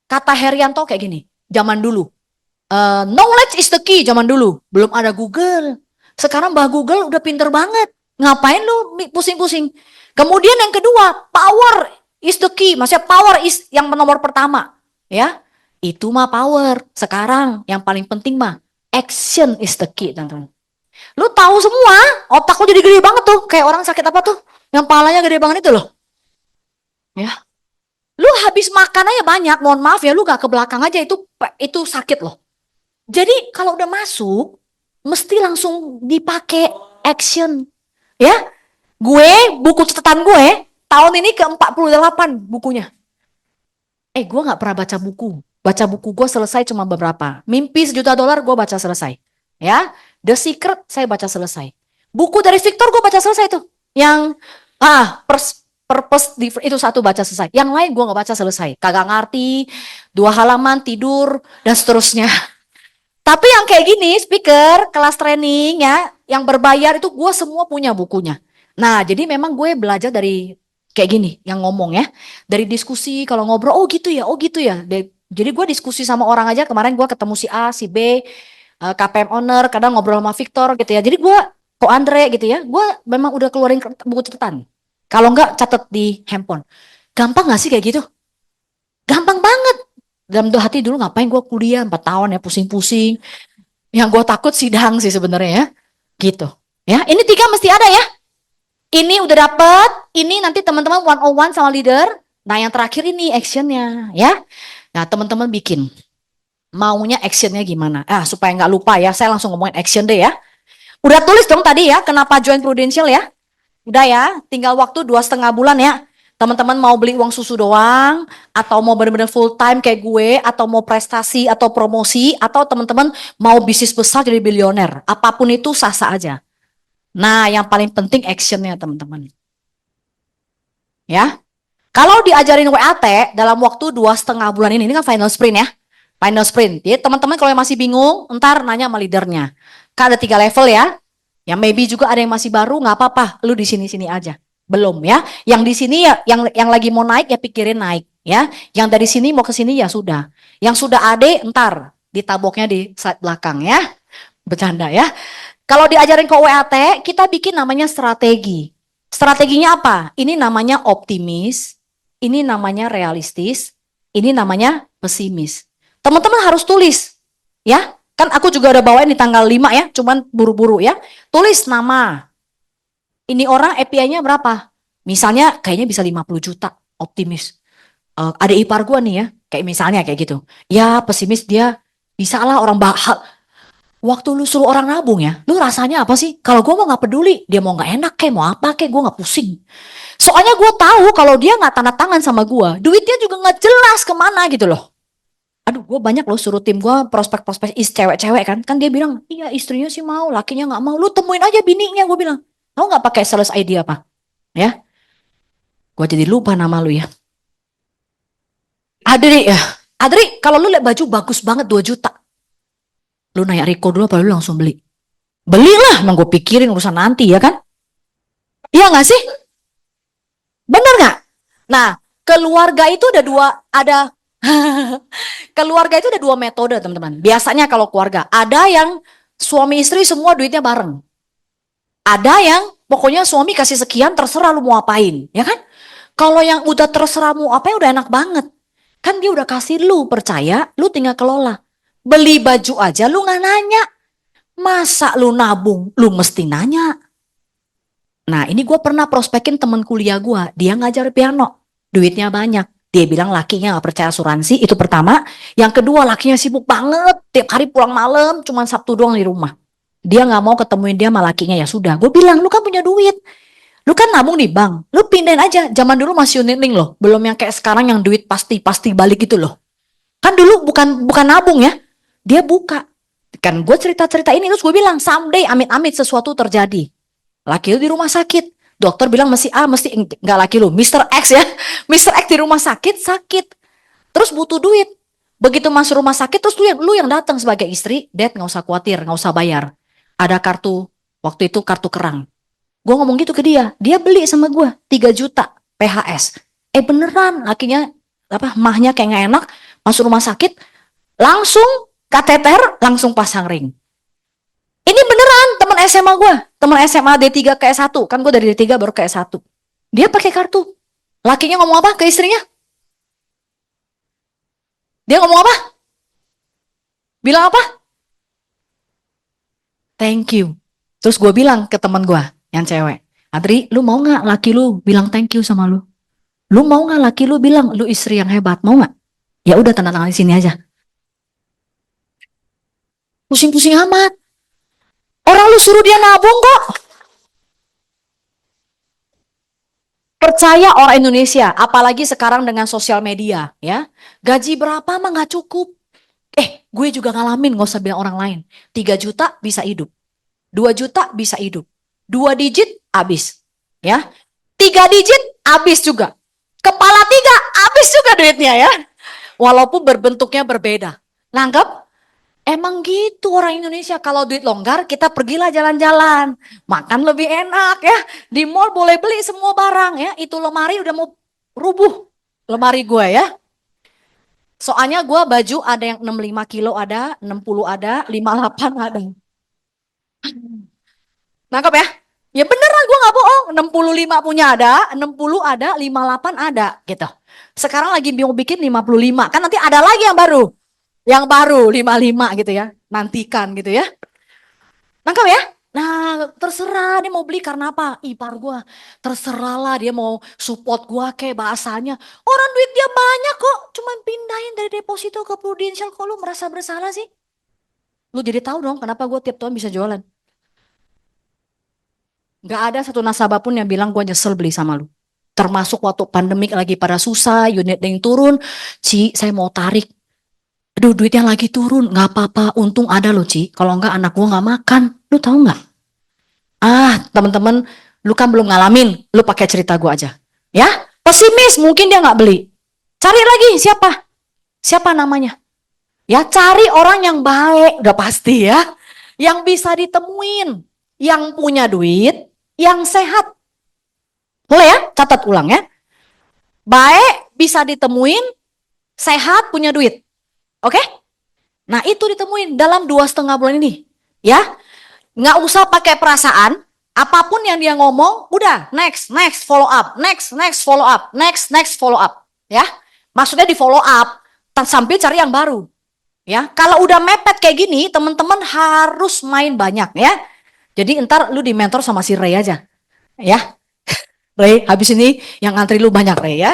Kata Herianto kayak gini. Zaman dulu. Knowledge is the key zaman dulu. Belum ada Google. Sekarang Mbah Google udah pinter banget. Ngapain lu pusing-pusing. Kemudian yang kedua. Power is the key. Maksudnya power is yang nomor pertama. Ya. Itu mah power. Sekarang yang paling penting mah action is the key, teman-teman. Lu tahu semua, otak lu jadi gede banget tuh. Kayak orang sakit apa tuh? Yang palanya gede banget itu loh. Ya. Lu habis makan aja banyak, mohon maaf ya, lu gak ke belakang aja itu sakit loh. Jadi kalau udah masuk, mesti langsung dipakai action. Ya. Buku catatan gue, tahun ini ke-48 bukunya. Gue gak pernah baca buku. Baca buku gue selesai cuma beberapa. Mimpi $1 juta gue baca selesai. Ya, The Secret saya baca selesai. Buku dari Victor gue baca selesai tuh. Yang Purpose itu 1 baca selesai. Yang lain gue nggak baca selesai. Kagak ngerti. 2 halaman tidur dan seterusnya. Tapi yang kayak gini, speaker, kelas training ya, yang berbayar itu gue semua punya bukunya. Nah, jadi memang gue belajar dari kayak gini, yang ngomong ya. Dari diskusi, kalau ngobrol, oh gitu ya, oh gitu ya. Jadi gue diskusi sama orang aja, kemarin gue ketemu si A, si B, KPM owner, kadang ngobrol sama Victor gitu ya. Jadi gue, Ko Andre gitu ya, gue memang udah keluarin buku catatan. Kalau enggak, catat di handphone. Gampang gak sih kayak gitu? Gampang banget. Dalam hati dulu ngapain gue kuliah 4 tahun ya, pusing-pusing. Yang gue takut sidang sih sebenarnya ya. Gitu. Ya, ini 3 mesti ada ya. Ini udah dapet, ini nanti teman-teman 101 sama leader. Nah yang terakhir ini actionnya ya. Nah teman-teman bikin. Maunya actionnya gimana? Supaya nggak lupa ya, saya langsung ngomongin action deh ya. Udah tulis dong tadi ya, kenapa join Prudential ya? Udah ya, tinggal waktu 2,5 bulan ya. Teman-teman mau beli uang susu doang, atau mau benar-benar full time kayak gue, atau mau prestasi atau promosi, atau teman-teman mau bisnis besar jadi bilioner. Apapun itu sah-sah aja. Nah, yang paling penting actionnya teman-teman. Ya, kalau diajarin WAT dalam waktu 2,5 bulan ini kan final sprint ya. Final sprint. Jadi teman-teman kalau yang masih bingung, ntar nanya sama leadernya. Kan ada 3 level ya. Ya maybe juga ada yang masih baru, nggak apa-apa. Lu di sini-sini aja. Belum ya. Yang di sini ya, yang lagi mau naik ya pikirin naik ya. Yang dari sini mau ke sini ya sudah. Yang sudah ade ntar ditaboknya di slide belakang ya. Bercanda ya. Kalau diajarin ke WAT, kita bikin namanya strategi. Strateginya apa? Ini namanya optimis, ini namanya realistis, ini namanya pesimis. Teman-teman harus tulis, ya. Kan aku juga udah bawain di tanggal 5 ya, cuman buru-buru ya. Tulis nama. Ini orang API-nya berapa? Misalnya kayaknya bisa 50 juta, optimis. Ada ipar gua nih ya, kayak misalnya kayak gitu. Ya pesimis dia, bisa lah orang bahal. Waktu lu suruh orang nabung ya, lu rasanya apa sih? Kalau gue mau nggak peduli, dia mau nggak enak kayak mau apa kayak gue nggak pusing. Soalnya gue tahu kalau dia nggak tanda tangan sama gue, duitnya juga nggak jelas kemana gitu loh. Aduh, gue banyak loh suruh tim gue prospek-prospek cewek-cewek kan. Kan dia bilang, iya istrinya sih mau, lakinya nggak mau. Lu temuin aja bininya, gue bilang. Tahu nggak pakai sales ID apa? Ya, gue jadi lupa nama lu ya. Adri ya. Adri, kalau lu lihat baju bagus banget 2 juta. Lu nanya Riko dulu apa lu langsung beli? Belilah, emang gue pikirin urusan nanti ya kan? Iya nggak sih? Bener nggak? Nah, keluarga itu ada keluarga itu ada 2 metode teman-teman. Biasanya kalau keluarga, ada yang suami istri semua duitnya bareng. Ada yang pokoknya suami kasih sekian terserah lu mau apain, ya kan? Kalau yang udah terserah mau apain udah enak banget. Kan dia udah kasih lu percaya, lu tinggal kelola. Beli baju aja lu nggak nanya. Masa lu nabung, lu mesti nanya. Nah ini gue pernah prospekin temen kuliah gue, dia ngajar piano, duitnya banyak. Dia bilang lakinya gak percaya asuransi, itu pertama. Yang kedua lakinya sibuk banget, tiap hari pulang malam, cuma Sabtu doang di rumah. Dia gak mau ketemuin dia sama lakinya, ya sudah. Gue bilang, lu kan punya duit, lu kan nabung di bank, lu pindahin aja. Zaman dulu masih unit link loh, belum yang kayak sekarang yang duit pasti balik gitu loh. Kan dulu bukan nabung ya, dia buka. Kan gue cerita-cerita ini, terus gue bilang, someday amit-amit sesuatu terjadi. Laki lu di rumah sakit. Dokter bilang mesti A, mesti enggak laki lu. Mister X ya. Mister X di rumah sakit. Terus butuh duit. Begitu masuk rumah sakit, terus lu yang datang sebagai istri, Dad nggak usah khawatir, nggak usah bayar. Ada kartu, waktu itu kartu kerang. Gue ngomong gitu ke dia. Dia beli sama gue 3 juta PHS. Beneran, lakinya mahnya kayak nggak enak, masuk rumah sakit, langsung kateter, langsung pasang ring. Ini beneran teman SMA gue, teman SMA D3 ke S1, kan gue dari D3 baru ke S1. Dia pakai kartu. Lakinya ngomong apa ke istrinya? Dia ngomong apa? Bilang apa? Thank you. Terus gue bilang ke teman gue yang cewek, Adri, lu mau nggak laki lu bilang thank you sama lu? Lu mau nggak laki lu bilang lu istri yang hebat? Mau nggak? Ya udah tanda tangan di sini aja. Pusing-pusing amat. Orang lu suruh dia nabung kok. Percaya orang Indonesia, apalagi sekarang dengan sosial media, ya. Gaji berapa mah nggak cukup. Gue juga ngalamin, nggak usah bilang orang lain. 3 juta bisa hidup. 2 juta bisa hidup. 2 digit habis. Ya. 3 digit habis juga. Kepala 3 habis juga duitnya ya. Walaupun berbentuknya berbeda. Nangkep? Emang gitu orang Indonesia, kalau duit longgar kita pergilah jalan-jalan, makan lebih enak ya. Di mall boleh beli semua barang ya. Itu lemari udah mau rubuh, lemari gue ya. Soalnya gue baju ada yang 65 kilo ada, 60 ada, 58 ada. Nangkep ya? Ya beneran gue gak bohong, 65 punya ada, 60 ada, 58 ada gitu. Sekarang lagi mau bikin 55, kan nanti ada lagi yang baru. Yang baru 55 gitu ya, nantikan gitu ya. Nangkap ya? Nah, terserah dia mau beli karena apa? Ipar gua. Terserah lah dia mau support gua kayak bahasanya. Orang duit dia banyak kok, cuman pindahin dari deposito ke Prudential. Kok lu merasa bersalah sih? Lu jadi tahu dong kenapa gua tiap tahun bisa jualan. Gak ada satu nasabah pun yang bilang gua nyesel beli sama lu. Termasuk waktu pandemik lagi pada susah, unit yang turun. Ci, saya mau tarik. Aduh, duitnya lagi turun. Gak apa-apa, untung ada loh Ci. Kalau enggak anak gua gak makan. Lu tahu nggak? Teman-teman, lu kan belum ngalamin, lu pakai cerita gua aja. Ya, pesimis, mungkin dia nggak beli. Cari lagi siapa? Siapa namanya? Ya cari orang yang baik, udah pasti ya. Yang bisa ditemuin, yang punya duit, yang sehat. Boleh ya? Catat ulang ya. Baik, bisa ditemuin, sehat, punya duit. Oke? Nah itu ditemuin dalam 2,5 bulan ini. Ya, nggak usah pakai perasaan. Apapun yang dia ngomong, udah next follow up, next follow up, next follow up, ya. Maksudnya di follow up sambil cari yang baru, ya. Kalau udah mepet kayak gini, teman-teman harus main banyak, ya. Jadi ntar lu di mentor sama si Ray aja, ya. Ray, habis ini yang ngantri lu banyak Ray ya.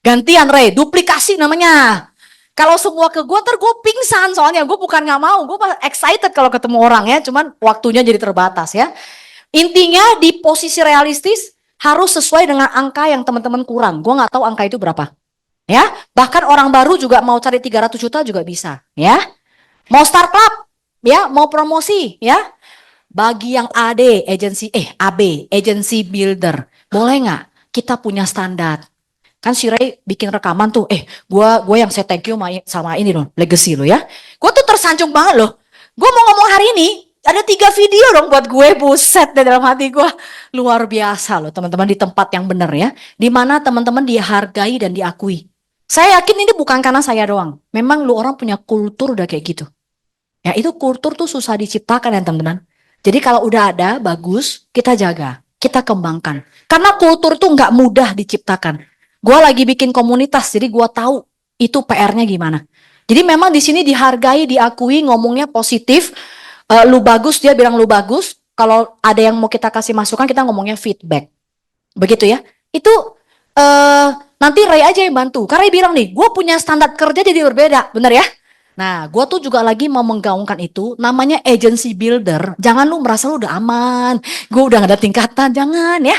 Gantian Ray, duplikasi namanya. Kalau semua ke gue, ntar gue pingsan soalnya. Gue bukan gak mau, gue excited kalau ketemu orang ya. Cuman waktunya jadi terbatas ya. Intinya di posisi realistis harus sesuai dengan angka yang teman-teman kurang. Gue gak tahu angka itu berapa. Ya, bahkan orang baru juga mau cari 300 juta juga bisa, ya. Mau start club, ya, mau promosi, ya. Bagi yang AB, agency builder, boleh nggak kita punya standar? Kan si Ray bikin rekaman tuh, gua yang saya thank you sama ini loh, legacy lo ya. Gua tuh tersanjung banget loh. Gua mau ngomong hari ini, ada 3 video dong buat gue, buset deh dalam hati gua. Luar biasa loh teman-teman, di tempat yang benar ya. Di mana teman-teman dihargai dan diakui. Saya yakin ini bukan karena saya doang. Memang lu orang punya kultur udah kayak gitu. Ya itu kultur tuh susah diciptakan ya teman-teman. Jadi kalau udah ada, bagus, kita jaga, kita kembangkan. Karena kultur tuh nggak mudah diciptakan. Gua lagi bikin komunitas, jadi gua tahu itu PR-nya gimana. Jadi memang di sini dihargai, diakui, ngomongnya positif. Lu bagus, dia bilang lu bagus. Kalau ada yang mau kita kasih masukan, kita ngomongnya feedback. Begitu ya. Itu nanti Ray aja yang bantu. Karena dia bilang nih, gue punya standar kerja jadi berbeda, bener ya? Nah, gue tuh juga lagi mau menggaungkan itu, namanya agency builder. Jangan lu merasa lu udah aman, gue udah gak ada tingkatan, jangan ya.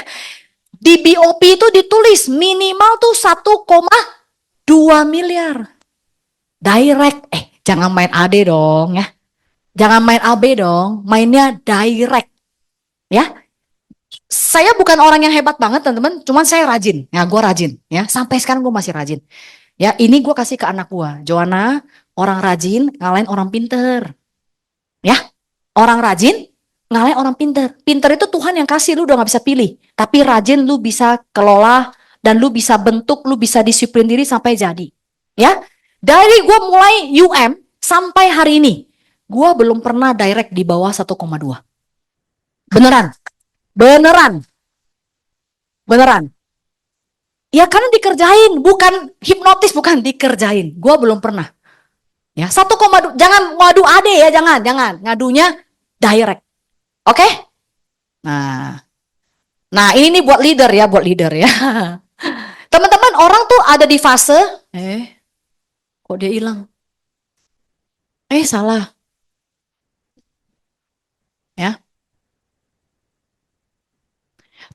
Di BOP itu ditulis minimal tuh 1,2 miliar. Direct, jangan main AD dong ya. Jangan main AB dong, mainnya direct ya. Saya bukan orang yang hebat banget teman-teman, cuman saya rajin. Ya, gue rajin ya. Sampai sekarang gue masih rajin. Ya, ini gue kasih ke anak gue. Joanna, orang rajin ngalahin orang pinter. Ya, orang rajin ngalahin orang pinter. Pinter itu Tuhan yang kasih, lu udah gak bisa pilih. Tapi rajin lu bisa kelola dan lu bisa bentuk, lu bisa disiplin diri sampai jadi. Ya, dari gue mulai UM sampai hari ini, gue belum pernah direct di bawah 1,2. Beneran, beneran, beneran. Ya karena dikerjain, bukan hipnotis, bukan dikerjain. Gue belum pernah. Ya 1,2, jangan ngadu ade ya, jangan ngadunya direct. Oke? Nah, nah ini nih buat leader ya. Teman-teman, orang tuh ada di fase, kok dia hilang? Salah. Ya.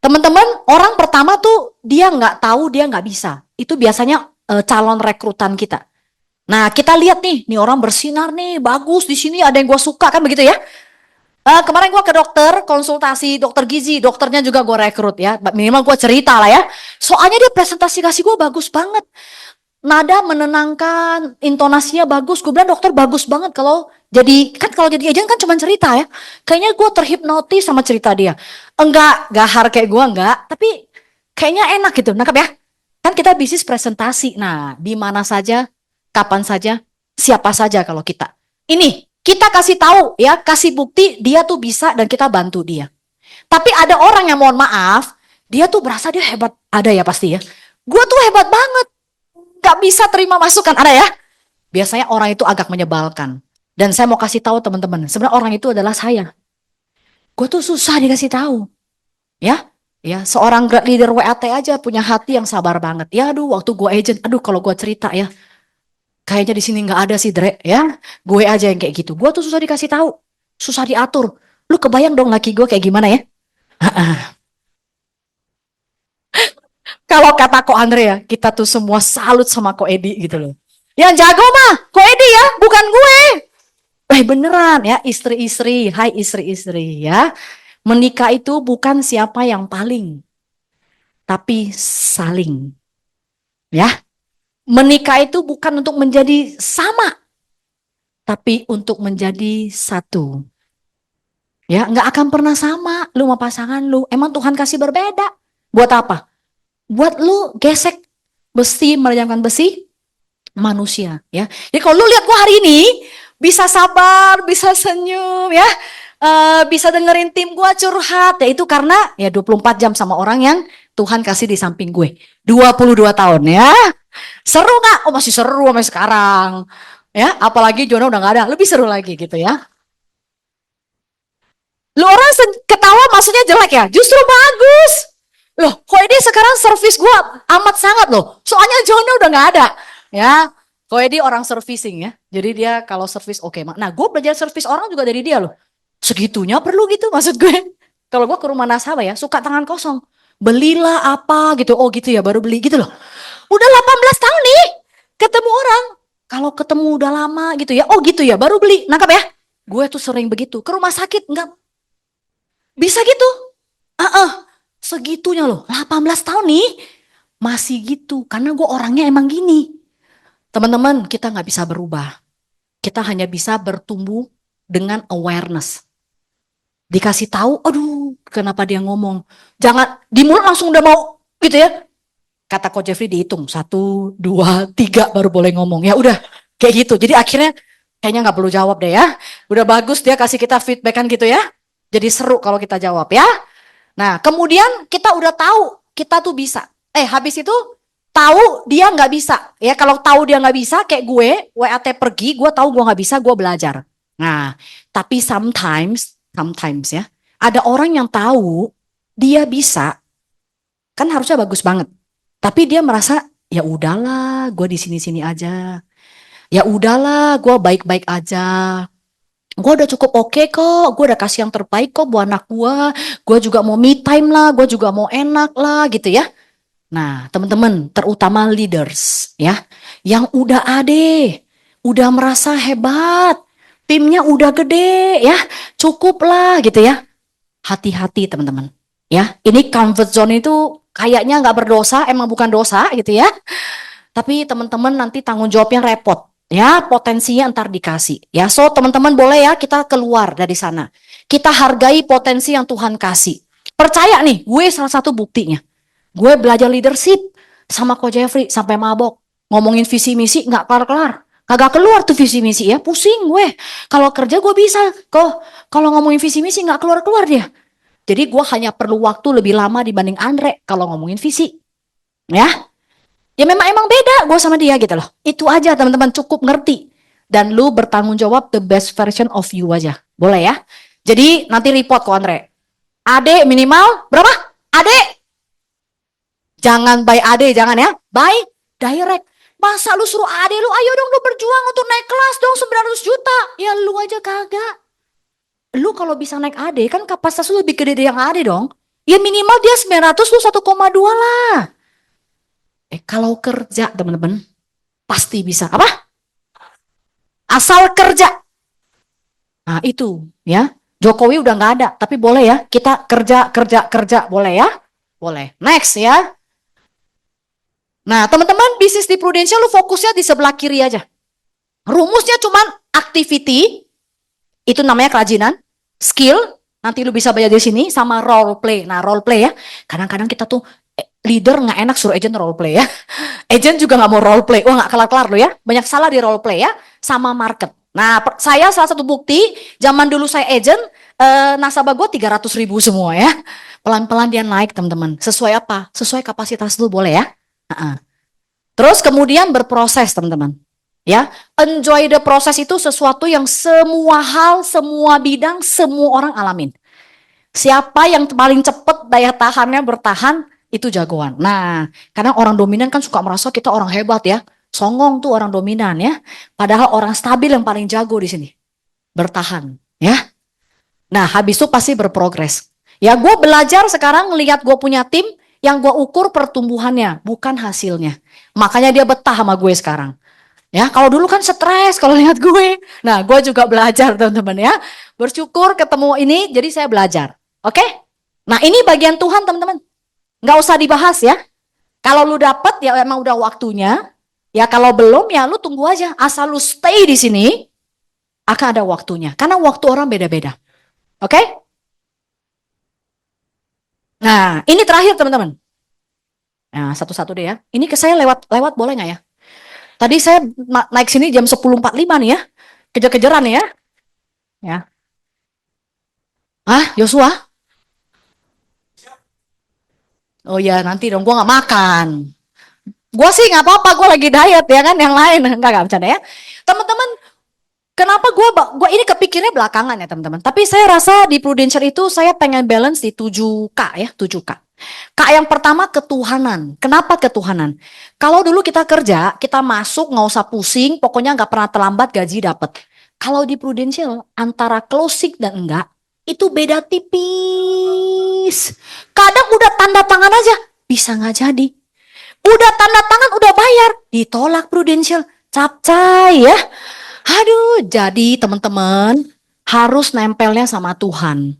Teman-teman, orang pertama tuh dia nggak tahu, dia nggak bisa. Itu biasanya calon rekrutan kita. Nah, kita lihat nih orang bersinar nih, bagus di sini ada yang gue suka kan begitu ya. Kemarin gue ke dokter, konsultasi dokter gizi, dokternya juga gue rekrut ya. Minimal gue cerita lah ya. Soalnya dia presentasi kasih gue bagus banget. Nada menenangkan, intonasinya bagus. Gue bilang dokter bagus banget kalau jadi agent kan cuma cerita ya. Kayaknya gue terhipnotis sama cerita dia. Enggak gahar kayak gue enggak, tapi kayaknya enak gitu, nangkap ya. Kan kita bisnis presentasi. Nah, di mana saja, kapan saja, siapa saja kalau kita. Ini kita kasih tahu ya, kasih bukti dia tuh bisa dan kita bantu dia. Tapi ada orang yang mohon maaf, dia tuh berasa dia hebat. Ada ya pasti ya. Gue tuh hebat banget. Gak bisa terima masukan, ada ya. Biasanya orang itu agak menyebalkan. Dan saya mau kasih tahu teman-teman, sebenarnya orang itu adalah saya. Gue tuh susah dikasih tahu. Ya, seorang leader WAT aja punya hati yang sabar banget. Ya, aduh, waktu gue agent, aduh kalau gue cerita ya, kayaknya di sini nggak ada sih, Dre. Ya, gue aja yang kayak gitu. Gue tuh susah dikasih tahu, susah diatur. Lu kebayang dong laki gue kayak gimana ya? Kalau kata Ko Andre ya, kita tuh semua salut sama Ko Edi gitu loh. Yang jago mah Ko Edi ya, bukan gue. Beneran ya, istri-istri, hai istri-istri ya. Menikah itu bukan siapa yang paling, tapi saling. Ya, menikah itu bukan untuk menjadi sama, tapi untuk menjadi satu. Ya, nggak akan pernah sama lu sama pasangan lu. Emang Tuhan kasih berbeda. Buat apa? Buat lu gesek besi, menajamkan besi manusia. Ya, jadi kalau lu lihat gua hari ini bisa sabar, bisa senyum, ya, bisa dengerin tim gua curhat, ya itu karena ya 24 jam sama orang yang Tuhan kasih di samping gue. 22 tahun ya. Seru nggak? Oh masih seru sampai sekarang. Ya, apalagi Jono udah nggak ada, lebih seru lagi gitu ya. Lu orang ketawa maksudnya jelek ya? Justru bagus. Loh, kok ini sekarang servis gue amat sangat loh. Soalnya Jono udah nggak ada. Ya, kok ini orang servicing ya. Jadi dia kalau servis oke. Nah, gue belajar servis orang juga dari dia loh. Segitunya perlu gitu maksud gue. Kalau gue ke rumah nasabah ya, suka tangan kosong. Belilah apa gitu. Oh gitu ya, baru beli gitu loh. Udah 18 tahun nih ketemu orang. Kalau ketemu udah lama gitu ya, oh gitu ya, baru beli, nangkap ya. Gue tuh sering begitu, ke rumah sakit enggak bisa gitu. Segitunya loh, 18 tahun nih masih gitu. Karena gue orangnya emang gini. Teman-teman, kita nggak bisa berubah. Kita hanya bisa bertumbuh dengan awareness. Dikasih tahu, aduh, kenapa dia ngomong. Jangan, di mulut langsung udah mau gitu ya. Kata Coach Jeffrey dihitung, 1, 2, 3 baru boleh ngomong. Ya udah, kayak gitu. Jadi akhirnya kayaknya nggak perlu jawab deh ya. Udah bagus dia kasih kita feedback-an gitu ya. Jadi seru kalau kita jawab ya. Nah, kemudian kita udah tahu kita tuh bisa. Habis itu tahu dia nggak bisa. Ya, kalau tahu dia nggak bisa, kayak gue, WAT pergi, gue tahu gue nggak bisa, gue belajar. Nah, tapi sometimes ya, ada orang yang tahu dia bisa, kan harusnya bagus banget. Tapi dia merasa, ya udahlah, gue di sini-sini aja. Ya udahlah, gue baik-baik aja. Gue udah cukup oke kok, gue udah kasih yang terbaik kok buat anak gue juga mau me time lah, gue juga mau enak lah gitu ya. Nah teman-teman, terutama leaders ya, yang udah udah merasa hebat, timnya udah gede ya, cukup lah gitu ya. Hati-hati teman-teman ya, ini comfort zone itu kayaknya nggak berdosa, emang bukan dosa gitu ya. Tapi teman-teman nanti tanggung jawabnya repot. Ya, potensinya ntar dikasih. Ya, so teman-teman boleh ya kita keluar dari sana. Kita hargai potensi yang Tuhan kasih. Percaya nih, gue salah satu buktinya. Gue belajar leadership sama Coach Jeffrey sampai mabok. Ngomongin visi misi nggak kelar-kelar. Kagak keluar tuh visi misi ya, pusing gue. Kalau kerja gue bisa kok. Kalau ngomongin visi misi nggak keluar-keluar dia. Jadi gue hanya perlu waktu lebih lama dibanding Andre kalau ngomongin visi. Ya, ya memang beda gue sama dia gitu loh. Itu aja teman-teman, cukup ngerti. Dan lu bertanggung jawab the best version of you aja. Boleh ya? Jadi nanti report kok Andre. Ade minimal berapa? Ade. Jangan by Ade, jangan ya. By direct. Masa lu suruh Ade lu, ayo dong lu berjuang untuk naik kelas dong 900 juta. Ya lu aja kagak. Lu kalau bisa naik Ade kan kapasitas lu lebih gede dari yang Ade dong. Ya minimal dia 900 lu 1,2 lah. Kalau kerja teman-teman pasti bisa. Apa? Asal kerja. Nah itu ya. Jokowi udah nggak ada, tapi boleh ya kita kerja, boleh ya? Boleh. Next ya. Nah teman-teman bisnis di Prudential lu fokusnya di sebelah kiri aja. Rumusnya cuman activity, itu namanya kerajinan, skill, nanti lu bisa belajar di sini, sama role play. Nah role play ya, kadang-kadang kita tuh leader nggak enak suruh agent role play ya. Agent juga nggak mau role play. Wah nggak kelar-kelar lo ya. Banyak salah di role play ya. Sama market. Nah saya salah satu bukti. Zaman dulu saya agent. Nasabah gue 300.000 semua ya. Pelan-pelan dia naik teman-teman. Sesuai apa? Sesuai kapasitas lu boleh ya. Terus kemudian berproses teman-teman. Ya, enjoy the process itu sesuatu yang semua hal, semua bidang, semua orang alamin. Siapa yang paling cepat daya tahannya bertahan, itu jagoan. Nah, karena orang dominan kan suka merasa kita orang hebat ya. Songong tuh orang dominan ya. Padahal orang stabil yang paling jago di sini. Bertahan ya. Nah, habis itu pasti berprogres. Ya, gue belajar sekarang ngelihat gue punya tim yang gue ukur pertumbuhannya, bukan hasilnya. Makanya dia betah sama gue sekarang. Ya, kalau dulu kan stres kalau lihat gue. Nah, gue juga belajar teman-teman ya. Bersyukur ketemu ini, jadi saya belajar. Oke? Nah, ini bagian Tuhan teman-teman. Nggak usah dibahas ya. Kalau lu dapet ya emang udah waktunya. Ya kalau belum ya lu tunggu aja. Asal lu stay di sini, akan ada waktunya. Karena waktu orang beda-beda. Oke? Nah, ini terakhir teman-teman. Nah, satu-satu deh ya. Ini ke saya lewat boleh nggak ya? Tadi saya naik sini jam 10.45 nih ya. Kejar-kejaran ya. Ya. Yosua? Oh ya nanti dong, gue nggak makan. Gue sih nggak apa-apa, gue lagi diet ya kan, yang lain nggak bercanda ya. Teman-teman, kenapa gue ini kepikirnya belakangan ya teman-teman. Tapi saya rasa di Prudential itu saya pengen balance di 7K ya, 7K. K yang pertama ketuhanan. Kenapa ketuhanan? Kalau dulu kita kerja, kita masuk nggak usah pusing, pokoknya nggak pernah terlambat gaji dapat. Kalau di Prudential antara closing dan enggak, itu beda tipis. Kadang udah tanda tangan aja bisa nggak jadi. Udah tanda tangan, udah bayar, ditolak Prudential. Capcay ya. Aduh, jadi teman-teman harus nempelnya sama Tuhan.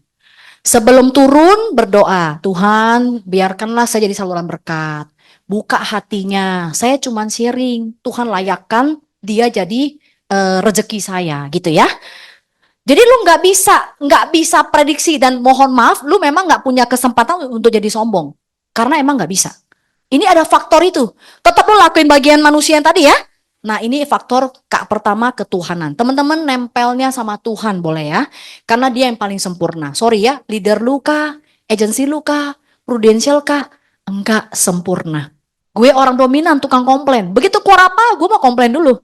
Sebelum turun berdoa, Tuhan biarkanlah saya jadi saluran berkat. Buka hatinya, saya cuman sharing. Tuhan layakkan dia jadi rezeki saya gitu ya. Jadi lu nggak bisa prediksi dan mohon maaf, lu memang nggak punya kesempatan untuk jadi sombong. Karena emang nggak bisa. Ini ada faktor itu. Tetap lu lakuin bagian manusia yang tadi ya. Nah ini faktor kak pertama ketuhanan. Teman-teman nempelnya sama Tuhan boleh ya. Karena dia yang paling sempurna. Sorry ya, leader lu kah, agensi lu kah, prudential kah, enggak sempurna. Gue orang dominan, tukang komplain. Begitu keluar apa, gue mau komplain dulu.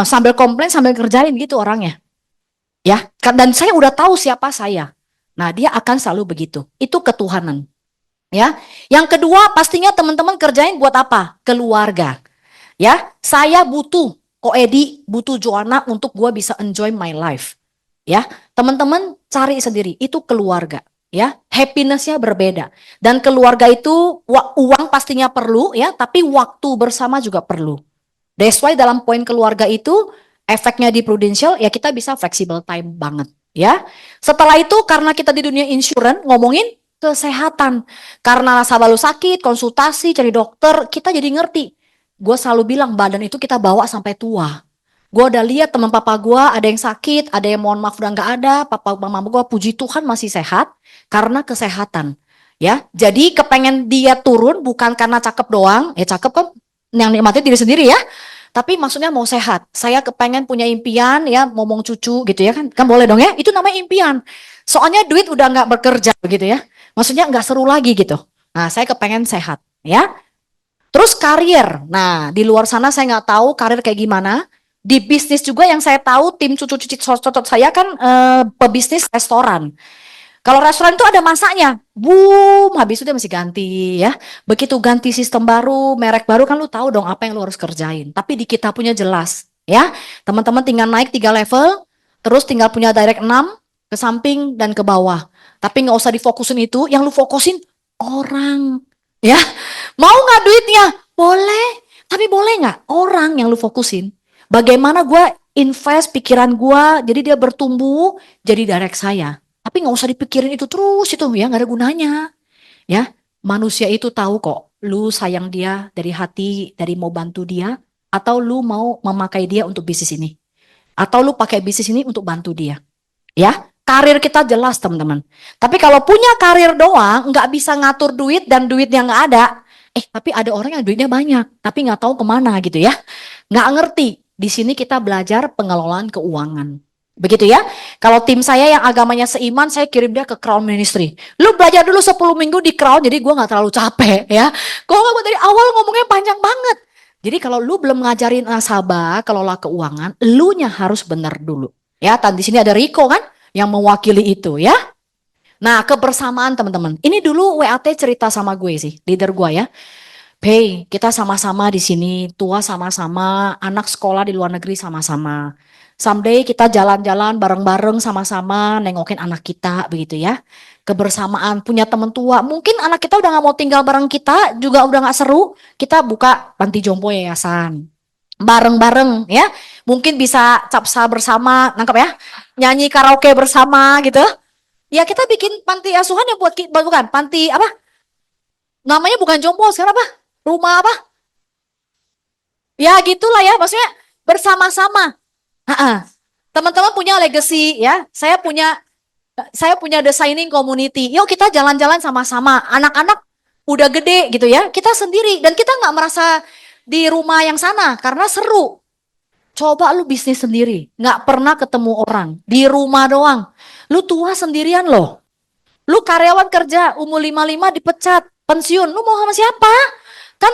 Sambil komplain, sambil kerjain gitu orangnya. Ya, dan saya udah tahu siapa saya. Nah, dia akan selalu begitu. Itu ketuhanan. Ya. Yang kedua, pastinya teman-teman kerjain buat apa? Keluarga. Ya, saya butuh Ko Edi, butuh Joanna untuk gue bisa enjoy my life. Ya, teman-teman cari sendiri, itu keluarga. Ya, happiness-nya berbeda. Dan keluarga itu uang pastinya perlu ya, tapi waktu bersama juga perlu. That's why dalam poin keluarga itu efeknya di Prudential ya kita bisa flexible time banget ya. Setelah itu karena kita di dunia insurance ngomongin kesehatan. Karena nasabah lu sakit, konsultasi, cari dokter, kita jadi ngerti. Gue selalu bilang badan itu kita bawa sampai tua. Gue udah lihat teman papa gue ada yang sakit, ada yang mohon maaf udah nggak ada. Papa mama gue puji Tuhan masih sehat karena kesehatan. Ya, jadi kepengen dia turun bukan karena cakep doang, ya cakep kan yang nikmatin diri sendiri ya. Tapi maksudnya mau sehat. Saya kepengen punya impian ya, ngomong cucu gitu ya kan. Kan boleh dong ya, itu namanya impian. Soalnya duit udah nggak bekerja begitu ya. Maksudnya nggak seru lagi gitu. Nah saya kepengen sehat ya. Terus karir. Nah di luar sana saya nggak tahu karir kayak gimana. Di bisnis juga yang saya tahu tim cucu cuci cocot saya kan pebisnis restoran. Kalau restoran itu ada masanya, boom, habis itu dia masih ganti ya. Begitu ganti sistem baru, merek baru kan lu tahu dong apa yang lu harus kerjain. Tapi di kita punya jelas ya. Teman-teman tinggal naik 3 level, terus tinggal punya direct 6 ke samping dan ke bawah. Tapi nggak usah difokusin itu, yang lu fokusin orang ya. Mau nggak duitnya? Boleh. Tapi boleh nggak orang yang lu fokusin? Bagaimana gue invest pikiran gue, jadi dia bertumbuh, jadi direct saya. Tapi nggak usah dipikirin itu terus itu ya nggak ada gunanya. Ya manusia itu tahu kok, lu sayang dia dari hati, dari mau bantu dia, atau lu mau memakai dia untuk bisnis ini, atau lu pakai bisnis ini untuk bantu dia. Ya karir kita jelas teman-teman. Tapi kalau punya karir doang, nggak bisa ngatur duit dan duitnya nggak ada. Tapi ada orang yang duitnya banyak, tapi nggak tahu kemana gitu ya. Nggak ngerti. Di sini kita belajar pengelolaan keuangan. Begitu ya. Kalau tim saya yang agamanya seiman, saya kirim dia ke Crown Ministry. Lu belajar dulu 10 minggu di Crown, jadi gue gak terlalu capek ya. Kalau nggak dari awal ngomongnya panjang banget. Jadi kalau lu belum ngajarin nasabah, kelola keuangan, lu nya harus benar dulu. Ya, di sini ada Rico kan, yang mewakili itu ya. Nah, kebersamaan teman-teman. Ini dulu WAT cerita sama gue sih, leader gue ya. Hey, kita sama-sama di sini, tua sama-sama, anak sekolah di luar negeri sama-sama. Someday kita jalan-jalan bareng-bareng sama-sama, nengokin anak kita begitu ya. Kebersamaan, punya teman tua. Mungkin anak kita udah gak mau tinggal bareng kita, juga udah gak seru. Kita buka panti jompo yayasan. Bareng-bareng ya. Mungkin bisa capsa bersama, nangkep ya. Nyanyi karaoke bersama gitu. Ya kita bikin panti asuhan yang bukan, panti apa? Namanya bukan jompo, sekarang apa? Rumah apa? Ya gitulah ya, maksudnya bersama-sama. Teman-teman punya legacy ya, saya punya designing community. Yuk kita jalan-jalan sama-sama. Anak-anak udah gede gitu ya, kita sendiri dan kita nggak merasa di rumah yang sana karena seru. Coba lu bisnis sendiri, nggak pernah ketemu orang, di rumah doang. Lu tua sendirian loh. Lu karyawan kerja umur 55 dipecat, pensiun, lu mau sama siapa? Kan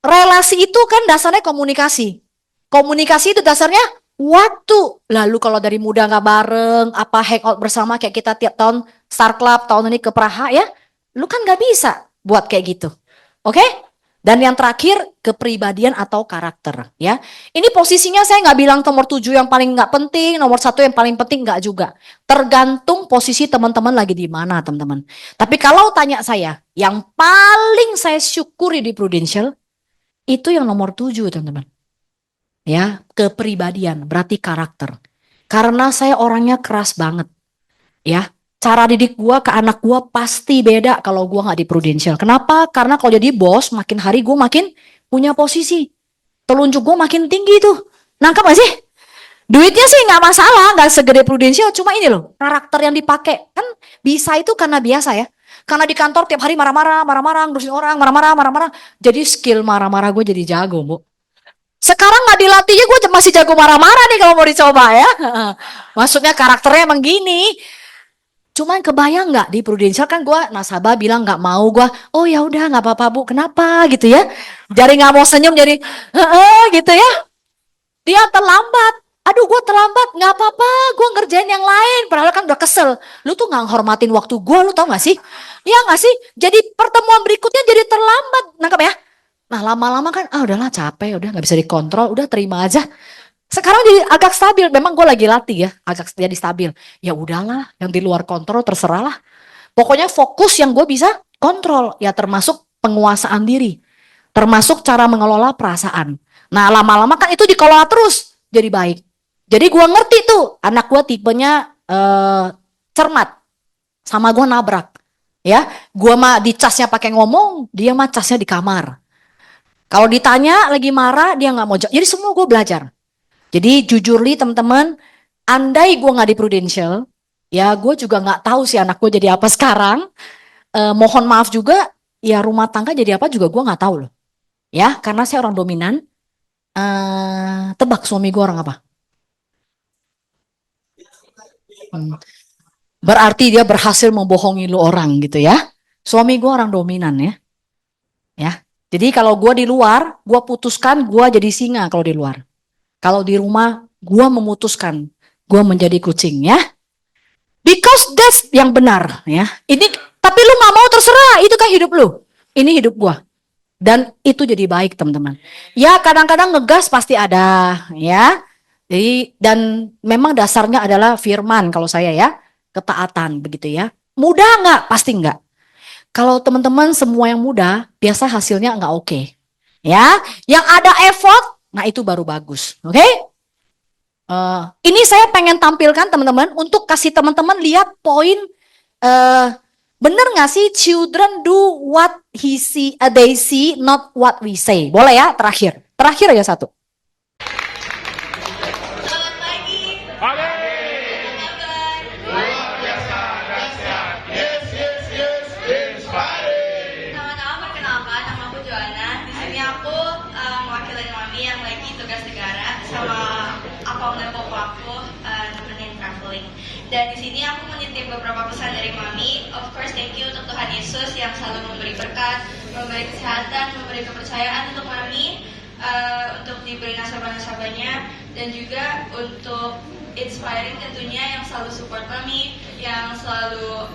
relasi itu kan dasarnya komunikasi. Komunikasi itu dasarnya waktu. Lalu kalau dari muda nggak bareng, apa hangout bersama kayak kita tiap tahun Star Club tahun ini ke Praha ya, lu kan nggak bisa buat kayak gitu. Oke? Dan yang terakhir, kepribadian atau karakter. Ya, ini posisinya saya nggak bilang nomor 7 yang paling nggak penting, nomor 1 yang paling penting, nggak juga. Tergantung posisi teman-teman lagi di mana, teman-teman. Tapi kalau tanya saya, yang paling saya syukuri di Prudential, itu yang nomor 7, teman-teman. Ya, kepribadian, berarti karakter. Karena saya orangnya keras banget. Ya, cara didik gua ke anak gua pasti beda kalau gua nggak di Prudential. Kenapa? Karena kalau jadi bos, makin hari gua makin punya posisi. Telunjuk gua makin tinggi tuh. Nangkep gak sih? Duitnya sih nggak masalah, nggak segede Prudential. Cuma ini loh, karakter yang dipakai. Kan bisa itu karena biasa ya. Karena di kantor tiap hari marah-marah, ngurusin orang, marah-marah. Jadi skill marah-marah gue jadi jago, Bu. Sekarang nggak dilatihnya gue masih jago marah-marah nih kalau mau dicoba ya. Maksudnya karakternya emang gini. Cuman kebayang nggak di Prudential kan gue nasabah bilang nggak mau gue, oh ya udah nggak apa-apa Bu, kenapa gitu ya? Jadi nggak mau senyum jadi, gitu ya. Dia terlambat, aduh gue terlambat, nggak apa-apa, gue ngerjain yang lain. Padahal kan udah kesel, lu tuh nggak hormatin waktu gue, lu tau nggak sih? Iya nggak sih? Jadi pertemuan berikutnya jadi terlambat, nangkep ya? Nah lama-lama kan, udahlah capek, udah nggak bisa dikontrol, udah terima aja. Sekarang jadi agak stabil, memang gue lagi latih ya, agak jadi stabil. Ya udahlah, yang di luar kontrol terserah lah. Pokoknya fokus yang gue bisa kontrol, ya termasuk penguasaan diri, termasuk cara mengelola perasaan. Nah lama-lama kan itu dikelola terus, jadi baik. Jadi gue ngerti tuh, anak gue tipenya cermat, sama gue nabrak. Ya, gue mah di casnya pakai ngomong, dia mah casnya di kamar. Kalau ditanya lagi marah, dia nggak mau jawab. Jadi semua gue belajar. Jadi jujur li teman-teman, andai gue nggak di Prudential, ya gue juga nggak tahu sih anak gue jadi apa sekarang. Mohon maaf juga, ya rumah tangga jadi apa juga gue nggak tahu loh. Ya, karena saya orang dominan. Tebak suami gue orang apa? Berarti dia berhasil membohongi lu orang gitu ya. Suami gue orang dominan ya. Ya. Jadi kalau gue di luar, gue putuskan gue jadi singa kalau di luar. Kalau di rumah, gue memutuskan gue menjadi kucing ya. Because that's yang benar ya. Ini tapi lu nggak mau terserah, itu kan hidup lu. Ini hidup gue. Dan itu jadi baik teman-teman. Ya kadang-kadang ngegas pasti ada ya. Jadi dan memang dasarnya adalah firman kalau saya ya. Ketaatan begitu ya. Mudah nggak? Pasti nggak. Kalau teman-teman semua yang mudah, biasa hasilnya nggak oke. Ya, yang ada effort, nah itu baru bagus. Oke? Ini saya pengen tampilkan teman-teman untuk kasih teman-teman lihat poin. Bener nggak sih children do what they see, not what we say. Boleh ya? Terakhir aja satu. Selamat pagi. Nama-nama perkenalkan, nama aku Joanna. Di sini aku mewakili mami yang lagi tugas negara sama apa dan papa aku nemenin traveling. Dan di sini aku menitip beberapa pesan dari mami. Of course, thank you untuk Tuhan Yesus yang selalu memberi berkat, memberi kesehatan, memberi kepercayaan untuk mami, untuk diberi nasabah-nasabahnya, dan juga untuk inspiring tentunya yang selalu support mami, yang selalu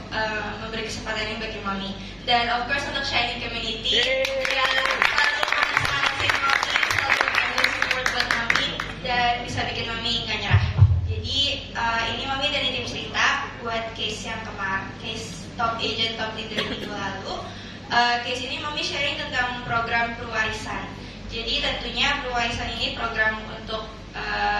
memberi kesempatan yang bagi mami. Dan of course untuk Shining Community yang selalu menyemangati mami, selalu memberi support buat mami, dan bisa bikin mami nggak nyerah. Jadi ini mami dan tim cerita buat case yang kemarin, case top agent top leader minggu lalu. Case ini mami sharing tentang program perwarisan. Jadi tentunya perwarisan ini program untuk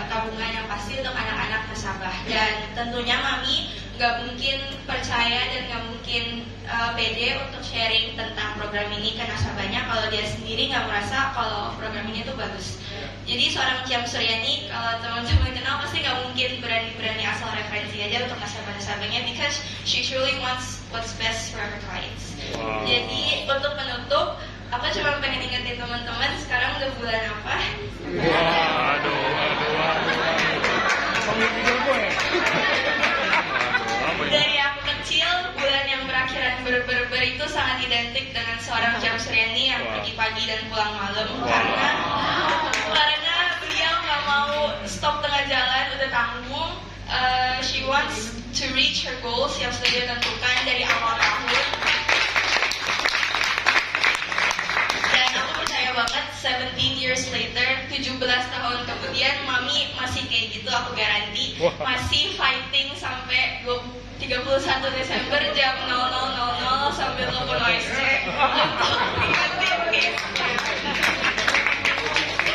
tabungan yang pasti untuk anak-anak nasabah. Dan tentunya mami nggak mungkin percaya dan nggak mungkin pede untuk sharing tentang program ini ke nasabahnya kalau dia sendiri nggak merasa kalau program ini tuh bagus. Jadi seorang Ciam Suryani, kalau teman-teman kenal pasti nggak mungkin berani-berani asal referensi aja untuk nasabah-nasabahnya, because she truly wants what's best for her clients. Jadi untuk penutup, aku cuma pengen ingetin teman-teman sekarang udah bulan apa? Dari aku kecil, bulan yang berakhiran ber itu sangat identik dengan seorang Ciam Suryani yang pergi pagi dan pulang malam. Karena beliau nggak mau stop tengah jalan, udah tanggung. She wants to reach her goals yang sudah dia tentukan dari awal tahun. Dan aku 17 years later, 17 tahun kemudian, Mami masih kayak gitu, aku garanti. Masih fighting sampai 31 Desember jam 00.00 sambil telepon OSC untuk digantiin Nifta.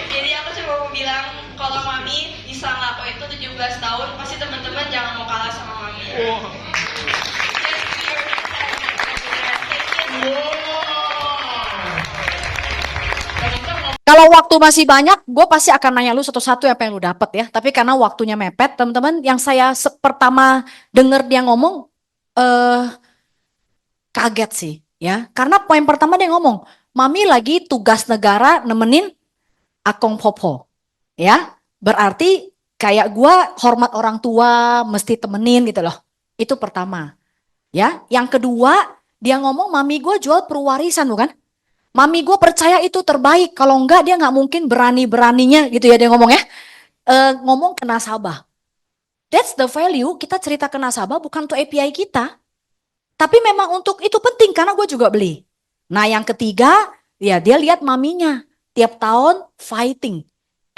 Jadi aku cuma mau bilang, kalau Mami bisa ngelakuin itu 17 tahun, pasti teman-teman jangan mau kalah sama Mami. Just be yourself. Take it. Kalau waktu masih banyak, gue pasti akan nanya lu satu-satu apa yang lu dapet ya. Tapi karena waktunya mepet, teman-teman, yang saya pertama denger dia ngomong, kaget sih ya. Karena poin pertama dia ngomong, Mami lagi tugas negara nemenin Akong Popo. Ya, berarti kayak gue hormat orang tua, mesti temenin gitu loh. Itu pertama. Ya, yang kedua, dia ngomong Mami gue jual perwarisan bukan? Mami gue percaya itu terbaik. Kalau enggak dia nggak mungkin berani-beraninya gitu ya dia ngomong ya. Ngomong ke nasabah. That's the value. Kita cerita ke nasabah bukan untuk API kita. Tapi memang untuk itu penting karena gue juga beli. Nah yang ketiga ya dia lihat maminya. Tiap tahun fighting.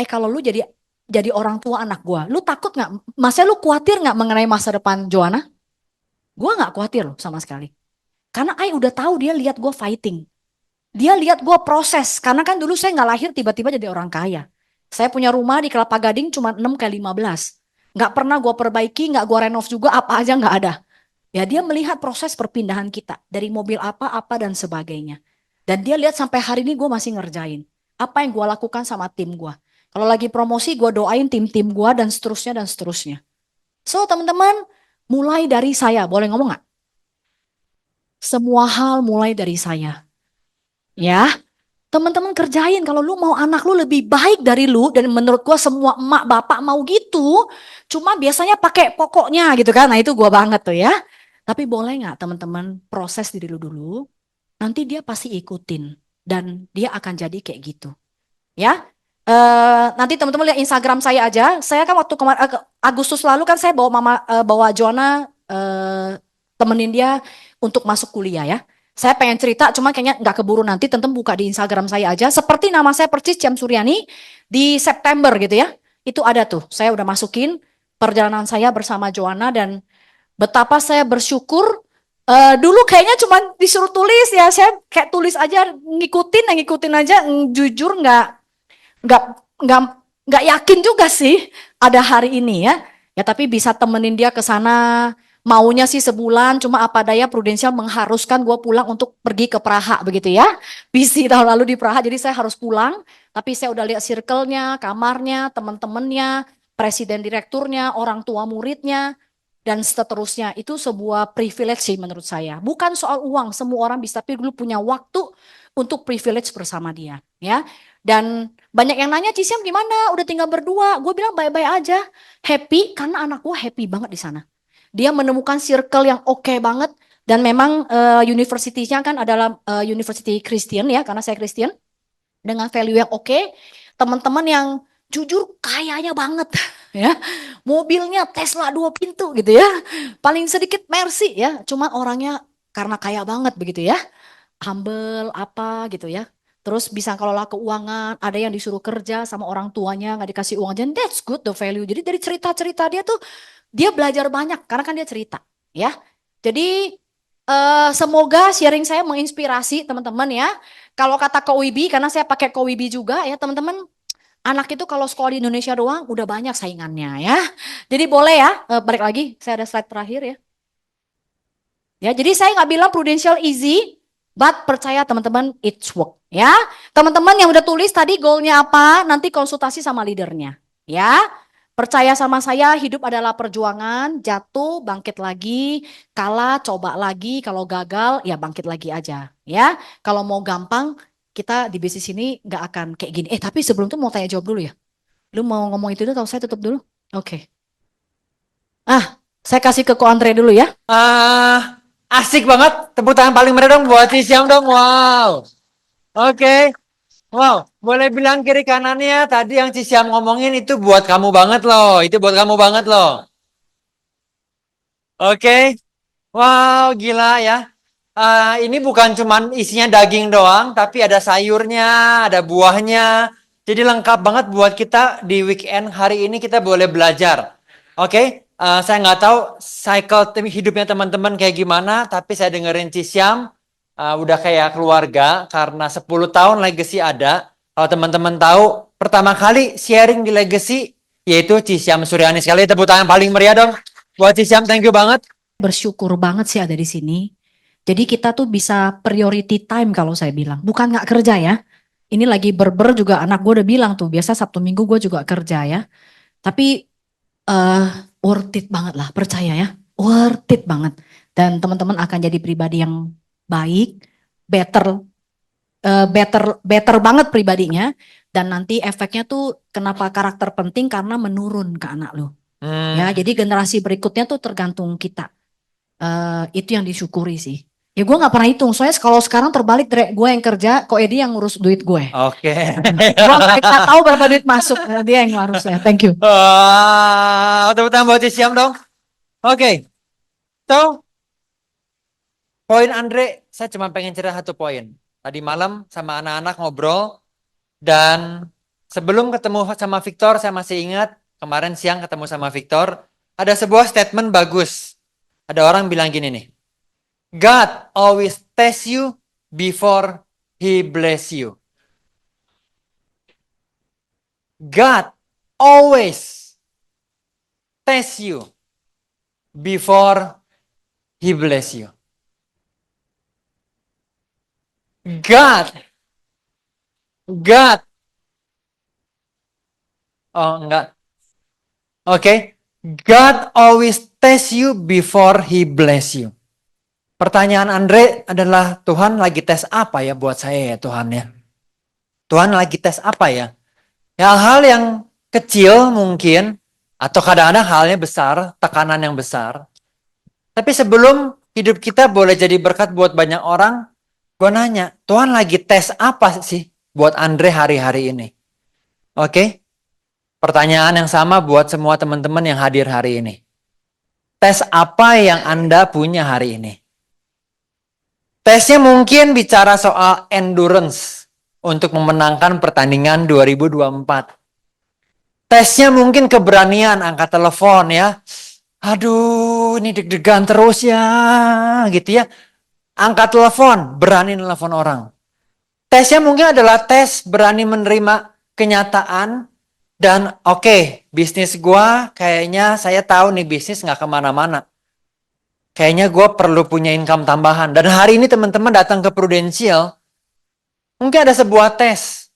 Kalau lu jadi orang tua anak gue. Lu takut nggak? Maksudnya lu khawatir nggak mengenai masa depan Joanna? Gue nggak khawatir loh sama sekali. Karena udah tahu dia lihat gue fighting. Dia lihat gue proses, karena kan dulu saya nggak lahir tiba-tiba jadi orang kaya. Saya punya rumah di Kelapa Gading cuma 6 kali 15. Nggak pernah gue perbaiki, nggak gue renov juga, apa aja nggak ada. Ya dia melihat proses perpindahan kita, dari mobil apa dan sebagainya. Dan dia lihat sampai hari ini gue masih ngerjain. Apa yang gue lakukan sama tim gue. Kalau lagi promosi gue doain tim-tim gue dan seterusnya dan seterusnya. So teman-teman, mulai dari saya, boleh ngomong nggak? Semua hal mulai dari saya. Ya, teman-teman kerjain. Kalau lu mau anak lu lebih baik dari lu, dan menurut gua semua emak bapak mau gitu, cuma biasanya pakai pokoknya gitu kan. Nah itu gua banget tuh ya. Tapi boleh nggak teman-teman proses diri lu dulu, nanti dia pasti ikutin dan dia akan jadi kayak gitu. Ya, nanti teman-teman lihat Instagram saya aja. Saya kan waktu Agustus lalu kan saya bawa Joanna temenin dia untuk masuk kuliah ya. Saya pengen cerita, cuma kayaknya nggak keburu nanti. Teman-teman buka di Instagram saya aja. Seperti nama saya persis Ciam Suryani di September gitu ya. Itu ada tuh. Saya udah masukin perjalanan saya bersama Joanna dan betapa saya bersyukur. Dulu kayaknya cuma disuruh tulis ya. Saya kayak tulis aja, ngikutin aja. Jujur nggak nggak yakin juga sih ada hari ini ya. Ya tapi bisa temenin dia ke sana. Maunya sih sebulan, cuma apa daya Prudential mengharuskan gue pulang untuk pergi ke Praha begitu ya. Visi tahun lalu di Praha, jadi saya harus pulang. Tapi saya udah lihat circle-nya, kamarnya, teman-temannya, presiden direkturnya, orang tua muridnya, dan seterusnya. Itu sebuah privilege sih menurut saya. Bukan soal uang, semua orang bisa, tapi dulu punya waktu untuk privilege bersama dia. Ya. Dan banyak yang nanya, Cisiam gimana? Udah tinggal berdua. Gue bilang baik-baik aja. Happy, karena anak gue happy banget di sana. Dia menemukan circle yang oke banget dan memang university-nya kan adalah university Kristen ya karena saya Kristen dengan value yang oke. Teman-teman yang jujur kayanya banget ya. Mobilnya Tesla 2 pintu gitu ya. Paling sedikit Mercy ya, cuman orangnya karena kaya banget begitu ya. Humble apa gitu ya. Terus bisa kelola keuangan, ada yang disuruh kerja sama orang tuanya nggak dikasih uang aja. That's good the value. Jadi dari cerita-cerita dia tuh dia belajar banyak karena kan dia cerita ya. Jadi semoga sharing saya menginspirasi teman-teman ya. Kalau kata Kowibi karena saya pakai Kowibi juga ya teman-teman. Anak itu kalau sekolah di Indonesia doang udah banyak saingannya ya. Jadi boleh ya balik lagi saya ada slide terakhir ya. Ya jadi saya nggak bilang Prudential easy. But percaya teman-teman it's work ya. Teman-teman yang udah tulis tadi goalnya apa nanti konsultasi sama leadernya ya. Percaya sama saya, hidup adalah perjuangan, jatuh, bangkit lagi, kalah, coba lagi, kalau gagal, ya bangkit lagi aja. Ya, kalau mau gampang, kita di bisnis ini nggak akan kayak gini. Tapi sebelum itu mau tanya jawab dulu ya. Lu mau ngomong itu dulu atau saya tutup dulu? Oke. Saya kasih ke Ko Andre dulu ya. Asik banget. Tepuk tangan paling meriah dong buat Cisiam dong. Wow. Oke. Wow, boleh bilang kiri kanannya tadi yang Cisiam ngomongin itu buat kamu banget loh. Itu buat kamu banget loh. Oke. Wow, gila ya. Ini bukan cuman isinya daging doang, tapi ada sayurnya, ada buahnya. Jadi lengkap banget buat kita di weekend hari ini kita boleh belajar. Oke, saya nggak tahu cycle hidupnya teman-teman kayak gimana, tapi saya dengerin Cisyam udah kayak keluarga karena 10 tahun legacy ada. Kalau teman-teman tahu, pertama kali sharing di legacy yaitu Cisyam Suryani. Sekali tepuk tangan paling meriah dong buat Cisyam, thank you banget. Bersyukur banget sih ada di sini. Jadi kita tuh bisa priority time kalau saya bilang. Bukan nggak kerja ya. Ini lagi berber juga anak gue udah bilang tuh. Biasa Sabtu Minggu gue juga kerja ya. Tapi worth it banget lah, percaya ya. Worth it banget. Dan teman-teman akan jadi pribadi yang baik, better banget pribadinya. Dan nanti efeknya tuh kenapa karakter penting karena menurun ke anak lo. Ya, jadi generasi berikutnya tuh tergantung kita. Itu yang disyukuri sih. Ya gue nggak pernah hitung. Soalnya kalau sekarang terbalik, Dre, gue yang kerja, kok Edi yang ngurus duit gue. Oke. Gue nggak tahu berapa duit masuk. Dia yang harusnya. Thank you. Tepuk tangan buat Cisyam dong. Oke. So, poin Andre, saya cuma pengen cerita satu poin. Tadi malam sama anak-anak ngobrol, dan sebelum ketemu sama Victor, saya masih ingat, kemarin siang ketemu sama Victor, ada sebuah statement bagus. Ada orang bilang gini nih, God always test you before He bless you. God always test you before He bless you. God. Oh, enggak. Oke. God always test you before He bless you. Pertanyaan Andre adalah, Tuhan lagi tes apa ya buat saya ya Tuhan ya? Tuhan lagi tes apa ya? Hal-hal yang kecil mungkin, atau kadang-kadang halnya besar, tekanan yang besar. Tapi sebelum hidup kita boleh jadi berkat buat banyak orang, gue nanya, Tuhan lagi tes apa sih buat Andre hari-hari ini? Oke? Pertanyaan yang sama buat semua teman-teman yang hadir hari ini. Tes apa yang Anda punya hari ini? Tesnya mungkin bicara soal endurance untuk memenangkan pertandingan 2024. Tesnya mungkin keberanian angkat telepon ya. Aduh, ini deg-degan terus ya, gitu ya. Angkat telepon, berani telepon orang. Tesnya mungkin adalah tes berani menerima kenyataan dan oke, bisnis gua kayaknya saya tahu nih bisnis nggak kemana-mana. Kayaknya gue perlu punya income tambahan. Dan hari ini teman-teman datang ke Prudential, mungkin ada sebuah tes.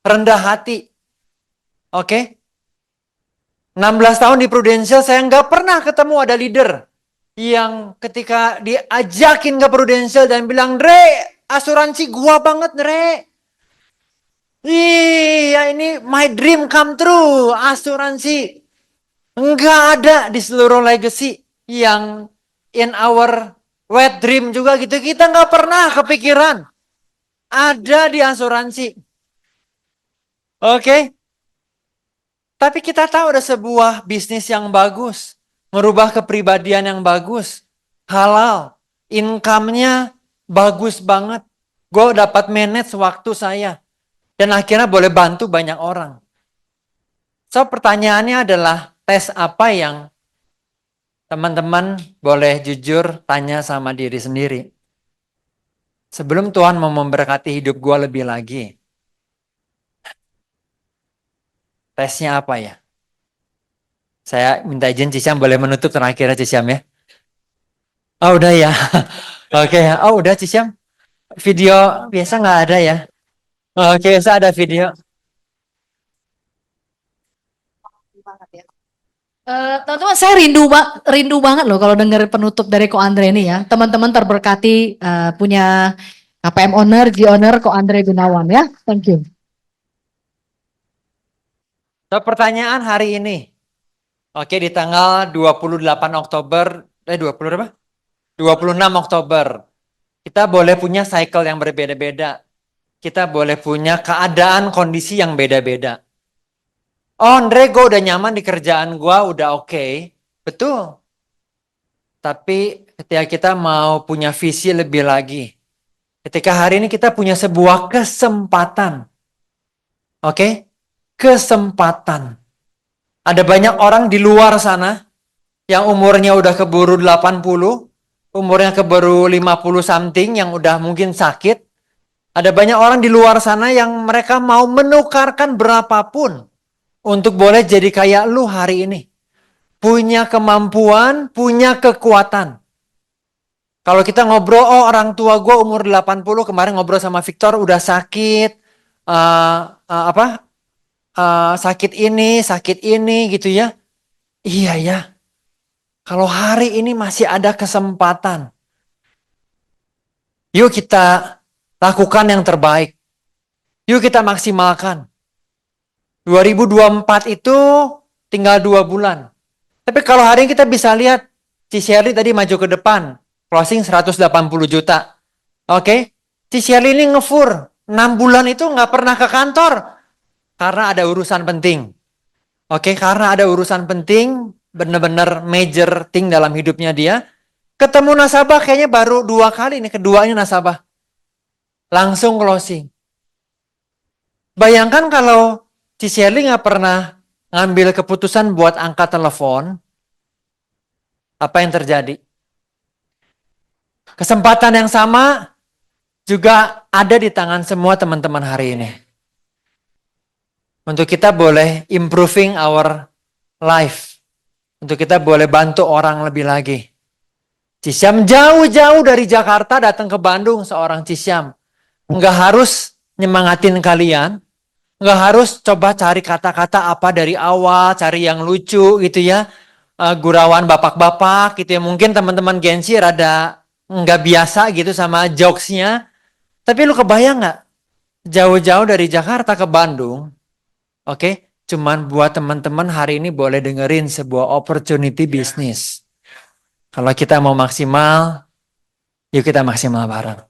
Rendah hati. Oke? 16 tahun di Prudential, saya nggak pernah ketemu ada leader yang ketika diajakin ke Prudential dan bilang, Dre, asuransi gua banget, Dre. Iya, ini my dream come true, asuransi. Nggak ada di seluruh legacy yang in our wet dream juga gitu. Kita nggak pernah kepikiran ada di asuransi. Oke. Tapi kita tahu ada sebuah bisnis yang bagus. Merubah kepribadian yang bagus. Halal. Income-nya bagus banget. Gue dapat manage waktu saya. Dan akhirnya boleh bantu banyak orang. So pertanyaannya adalah tes apa yang teman-teman boleh jujur tanya sama diri sendiri. Sebelum Tuhan mau memberkati hidup gue lebih lagi. Tesnya apa ya? Saya minta izin Cisyam boleh menutup terakhir ya Cisyam ya. Oh udah ya. Oke. Oh udah Cisyam. Video biasa nggak ada ya. Oke, biasa ada video. Teman-teman, saya rindu banget loh kalau denger penutup dari Ko Andre ini ya. Teman-teman terberkati punya KPM Owner, G Owner Ko Andre Gunawan ya. Thank you. So, pertanyaan hari ini. Oke, di tanggal 28 Oktober, 20 berapa? 26 Oktober. Kita boleh punya cycle yang berbeda-beda. Kita boleh punya keadaan kondisi yang beda-beda. Oh, Andre, gue udah nyaman di kerjaan gue, udah oke. Betul. Tapi ketika kita mau punya visi lebih lagi. Ketika hari ini kita punya sebuah kesempatan. Oke? Kesempatan. Ada banyak orang di luar sana yang umurnya udah keburu 80, umurnya keburu 50 something yang udah mungkin sakit. Ada banyak orang di luar sana yang mereka mau menukarkan berapapun untuk boleh jadi kayak lu hari ini. Punya kemampuan, punya kekuatan. Kalau kita ngobrol, oh orang tua gue umur 80, kemarin ngobrol sama Victor udah sakit, sakit ini gitu ya. Iya ya, kalau hari ini masih ada kesempatan. Yuk kita lakukan yang terbaik. Yuk kita maksimalkan. 2024 itu tinggal 2 bulan. Tapi kalau hari ini kita bisa lihat, si Shirley tadi maju ke depan. Closing 180 juta. Oke? Si Shirley ini ngefur. 6 bulan itu nggak pernah ke kantor. Karena ada urusan penting. Oke? Karena ada urusan penting. Bener-bener major thing dalam hidupnya dia. Ketemu nasabah kayaknya baru 2 kali nih. Keduanya nasabah. Langsung closing. Bayangkan kalau si Shirley nggak pernah ngambil keputusan buat angkat telepon, apa yang terjadi? Kesempatan yang sama juga ada di tangan semua teman-teman hari ini. Untuk kita boleh improving our life. Untuk kita boleh bantu orang lebih lagi. Cisyam jauh-jauh dari Jakarta datang ke Bandung seorang Cisyam. Nggak harus nyemangatin kalian. Nggak harus coba cari kata-kata apa dari awal, cari yang lucu gitu ya. Gurauan bapak-bapak gitu ya. Mungkin teman-teman Gen Z rada nggak biasa gitu sama jokesnya. Tapi lu kebayang nggak? Jauh-jauh dari Jakarta ke Bandung. Oke, cuman buat teman-teman hari ini boleh dengerin sebuah opportunity bisnis. Kalau kita mau maksimal, yuk kita maksimal bareng.